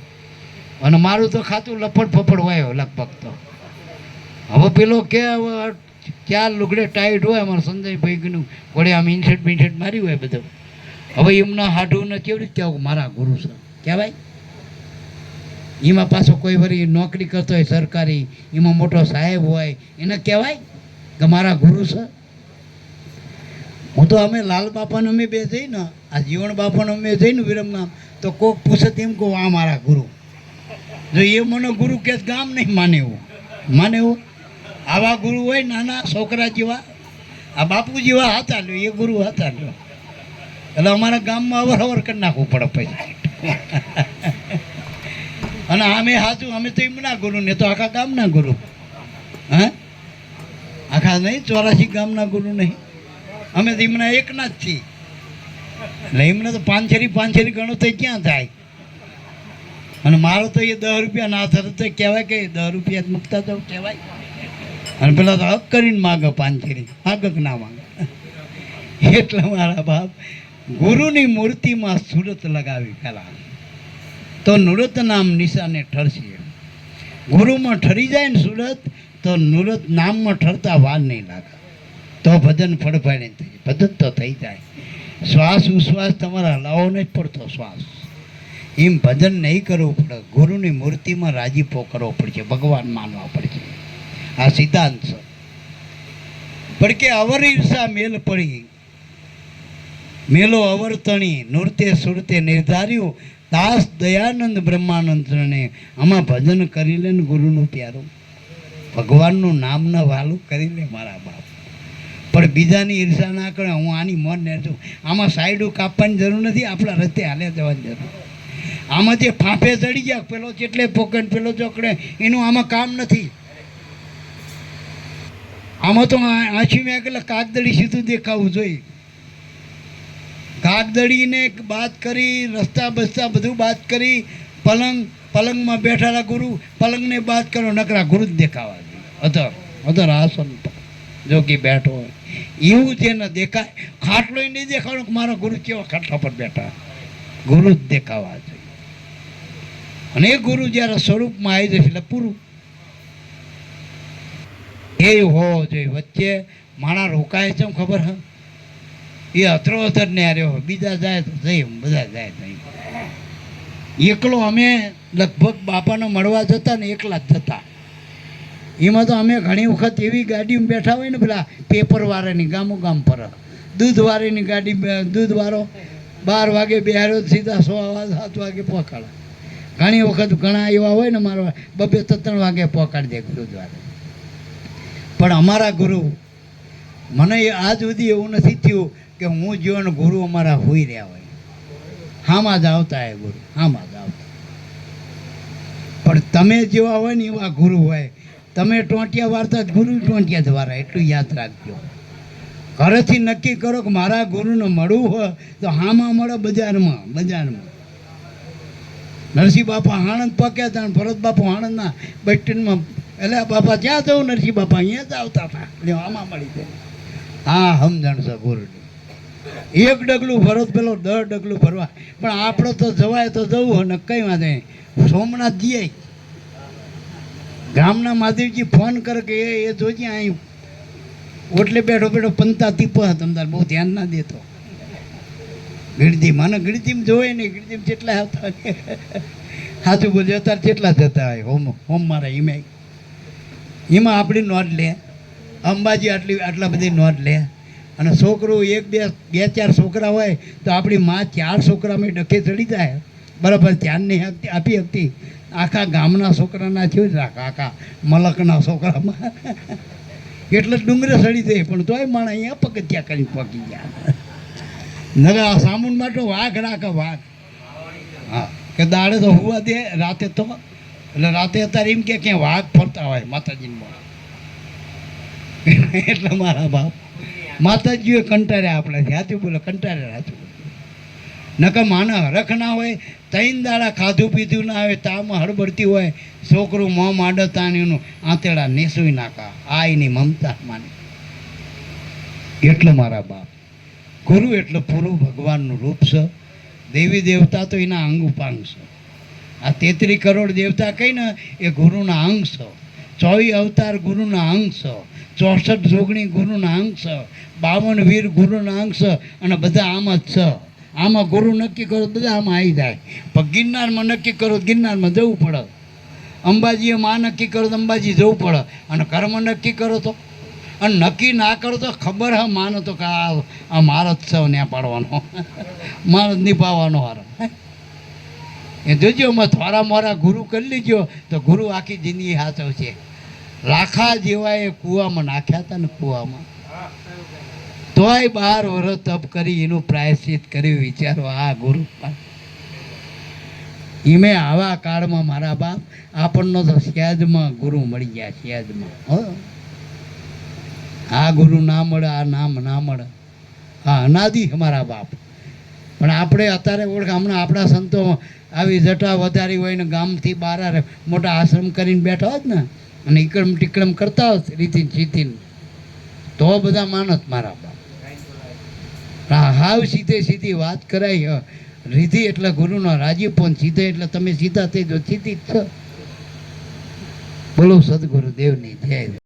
અને મારું તો ખાતું લફડ ફફડ હોય લગભગ. તો હવે પેલો કે 4 લુગડે ટાઈટ હોય, અમારા સંજયભાઈનું વડે આમ ઇન્સેટ મારી હોય બધું. હવે એમના હાડુને કેવી રીતે કહેવું મારા ગુરુ છે કહેવાય? એમાં પાછો કોઈ વળી નોકરી કરતો હોય સરકારી, એમાં મોટો સાહેબ હોય, એને કહેવાય કે મારા ગુરુ છે? હું તો અમે લાલ બાપાને અમે બે જઈને, આ જીવણ બાપાને અમે જઈને વિરમગામ, તો કોક પૂછે તેમ કહું આ મારા ગુરુ. જો એ મને ગુરુ કે ગામ નહીં માને એવું. આવા ગુરુ હોય નાના છોકરા જેવા, આ બાપુ જેવા હતા લ્યો, એ ગુરુ હતા લ્યો. એટલે અમારા ગામમાં અવર કરી નાખવું પડે પછી. અને અમે સાચું, અમે તો એમના ગુરુ ને તો આખા ગામના ગુરુ. હા, આખા નહીં 84 ગામના ગુરુ નહીં, અમે તો એમના એકના જ છીએ. એટલે એમને તો પાંચેરી ગણો તો ક્યાં થાય? અને મારો તો એ 10 રૂપિયા ના થતો તો કહેવાય કે 10 રૂપિયા જ મૂકતા તો કહેવાય. અને પેલા તો હક કરીને માગે પાંચેરી, આગક ના માગે. એટલે મારા બાપ ગુરુની મૂર્તિમાં સુરત લગાવી પહેલાં તો નુરત નામ નિશાને ઠરશે. ગુરુમાં ઠરી જાય ને સુરત તો નુરત નામમાં ઠરતા વાર નહીં લાગે, તો ભજન ફળફાડીને થઈ જાય. ભજન તો થઈ જાય. શ્વાસ ઉશ્વાસ તમારે હલાવો નહીં પડતો શ્વાસ, એમ ભજન નહીં કરવું પડે. ગુરુની મૂર્તિમાં રાજીપો કરવો પડશે, ભગવાન માનવા પડશે. આ સિદ્ધાંત છે. પણ કે અવર ઈર્ષા મેલ પડી, મેલો અવર્તણી નૃત્ય સુરતે નિર્ધાર્યું. દાસ દયાનંદ બ્રહ્માનંદને આમાં ભજન કરી લે ને ગુરુનું પ્યારું, ભગવાનનું નામ ન વાલું કરી લે મારા બાપ. પણ બીજાની ઈર્ષા ના કરે, હું આની મોન ને છું. આમાં સાઈડું કાપવાની જરૂર નથી, આપણા રસ્તે હાલે જવાની જરૂર. આમાં જે ફાંફે ચડી ગયા, પેલો જેટલે પોકડ પેલો ચોકડે, એનું આમાં કામ નથી. આમાં તો આંખી મેં એટલે કાગદડી સીધું દેખાવું જોઈએ. કાગદડીને બાદ કરી, રસ્તા બસ્તા બધું બાદ કરી, પલંગમાં બેઠેલા ગુરુ, પલંગને બાદ કરો, નકરા ગુરુ જ દેખાવા જોઈએ. અધર આસન જોગી બેઠો હોય એવું જેને દેખાય. ખાટલો નહીં દેખાડો કે મારા ગુરુ કેવા ખાટલા પર બેઠા, ગુરુ જ દેખાવા જોઈએ. અને એ ગુરુ જ્યારે સ્વરૂપમાં આવી જશે એટલે પૂરું. એ હોવો જોઈએ. વચ્ચે માણા રોકાય છે ખબર હ, એ અથરો અથર ને હાર્યો, બીજા જાય તો જઈ, બધા જાય નહીં. એકલો અમે લગભગ બાપાને મળવા જતા ને એકલા જ જતા. એમાં તો અમે ઘણી વખત એવી ગાડીમાં બેઠા હોય ને, પેલા પેપરવાળાની ગામો ગામ પર, દૂધવાળીની ગાડી, દૂધવાળો 12 વાગે બેહાર્યો સીધા 7 વાગે પહોંચાડે. ઘણી વખત ઘણા એવા હોય ને મારા 2-3 વાગે પહોંચાડી દે ગુરુદ્વારે. પણ અમારા ગુરુ, મને આજ સુધી એવું નથી થયું કે હું જીવન ગુરુ અમારા હોઈ રહ્યા હોય. હામાં જ આવતા એ ગુરુ, હામાં જ આવતા. પણ તમે જેવા હોય ને એવા ગુરુ હોય. તમે ટોંટિયા વારતા ગુરુ ટોંટિયા જ વારા, એટલું યાદ રાખજો. ઘરેથી નક્કી કરો કે મારા ગુરુને મળવું હોય તો હામાં મળે, બજારમાં. નરસિંહ બાપા આણંદ પક્યા હતા, ભરત બાપુ આણંદના બસ સ્ટેન્ડમાં, એટલે બાપા ક્યાં જવું? નરસિંહ બાપા અહીંયા જ આવતા હતા, એટલે આમાં મળી જાય. હા, સમજણ છે ગુરુની. 1 ડગલું ભરો પેલો 10 ડગલું ભરવા. પણ આપણે તો જવાય તો જવું હોય ને, કંઈ વાંધો નહીં. સોમનાથ જઈએ, ગામના મહાદેવજી ફોન કરે કે એ જોજે અહીં ઓટલે બેઠો પંતા તીપો તમતાર, બહુ ધ્યાન ના દેતો. ગીરધીમ, અને ગીરધીમ જોવે ને, ગીરધીમ જેટલા આવતા હોય, સાચું બોલ્યો, અત્યારે જેટલા જતા હોય હોમ મારા એમાં આપણી નોંધ લે. અંબાજી આટલા બધી નોંધ લે. અને છોકરું 1-2-4 છોકરા હોય તો આપણી માં 4 છોકરામાં ડખે ચડી જાય, બરાબર ધ્યાન નહીં આપી શકતી. આખા ગામના છોકરાના થયું જ રાખે, આખા મલકના છોકરામાં એટલે ડુંગરે સડી જાય. પણ તોય માણસ અહીંયા પગથિયા કરી પકી ગયા. નગર સામુન માટે વાઘ રાખે, વાઘ. હા, કે દાડે તો હોવા દે, રાતે તો એટલે રાતે અત્યારે એમ કે ક્યાં વાઘ ફરતા હોય માતાજીમાં. એટલે મારા બાપ માતાજીઓ કંટાળ્યા આપણાથી, હાથું બોલે કંટાળ્યા, હાથું બોલે. નકર માને હરખ ના હોય, 3 દાડા ખાધું પીધું ના હોય, તામાં હળબડતી હોય, છોકરું મોં માંડતા એનું આંતેડા નેસવી નાખા, આ એની મમતા માને. એટલે મારા બાપ ગુરુ એટલે પૂરું ભગવાનનું રૂપ છે. દેવી દેવતા તો એના અંગ ઉપાંગ છે. આ 33 કરોડ દેવતા કહી ને એ ગુરુના અંગ છે. 24 અવતાર ગુરુના અંગ છે. 64 જોગણી ગુરુના અંગ છે. 52 વીર ગુરુના અંગ છે. અને બધા આમ જ છે. આમાં ગુરુ નક્કી કરો બધા આમાં આવી જાય. પણ ગિરનારમાં નક્કી કરો ગિરનારમાં જવું પડે. અંબાજીએ માં નક્કી કરો તો અંબાજી જવું પડે. અને કર્મ નક્કી કરો તો, અને નક્કી ના કરો તો ખબર હા માનો તો કે આ મારો જ છે ને પાડવાનો, મારો જ નિભાવવાનો હારો. એ જોજો એમાં થોડા મોરા ગુરુ કરી લીજો તો ગુરુ આખી જિંદગી હાચવશે. લાખા જેવા એ કૂવામાં નાખ્યા હતા ને, કૂવામાં તોય 12 વર્ષ તપ કરી એનું પ્રાયશ્ચિત કર્યું. વિચારો આ ગુરુ એમે આવા કાળમાં મારા બાપ આપણને તો સહેજમાં ગુરુ મળી ગયા, સહેજમાં. આ ગુરુ ના મળે, આ નામ ના મળે. હા, અનાદિ અમારા બાપ. પણ આપણે અત્યારે ઓળખ, હમણાં આપણા સંતો આવી જટા વધારી હોય ને ગામથી બહાર મોટા આશ્રમ કરીને બેઠા હોત ને, અને ઇકડમ ટીકડમ કરતા હોત રીતિન સીતીન, તો બધા માનત મારા બાપ. હાવ સીધે સીધી વાત કરાય. રીધી એટલે ગુરુનો રાજીપો, સીધે એટલે તમે સીધા થઈ જો, સીધી જ છો. બોલો સદગુરુ દેવની જય.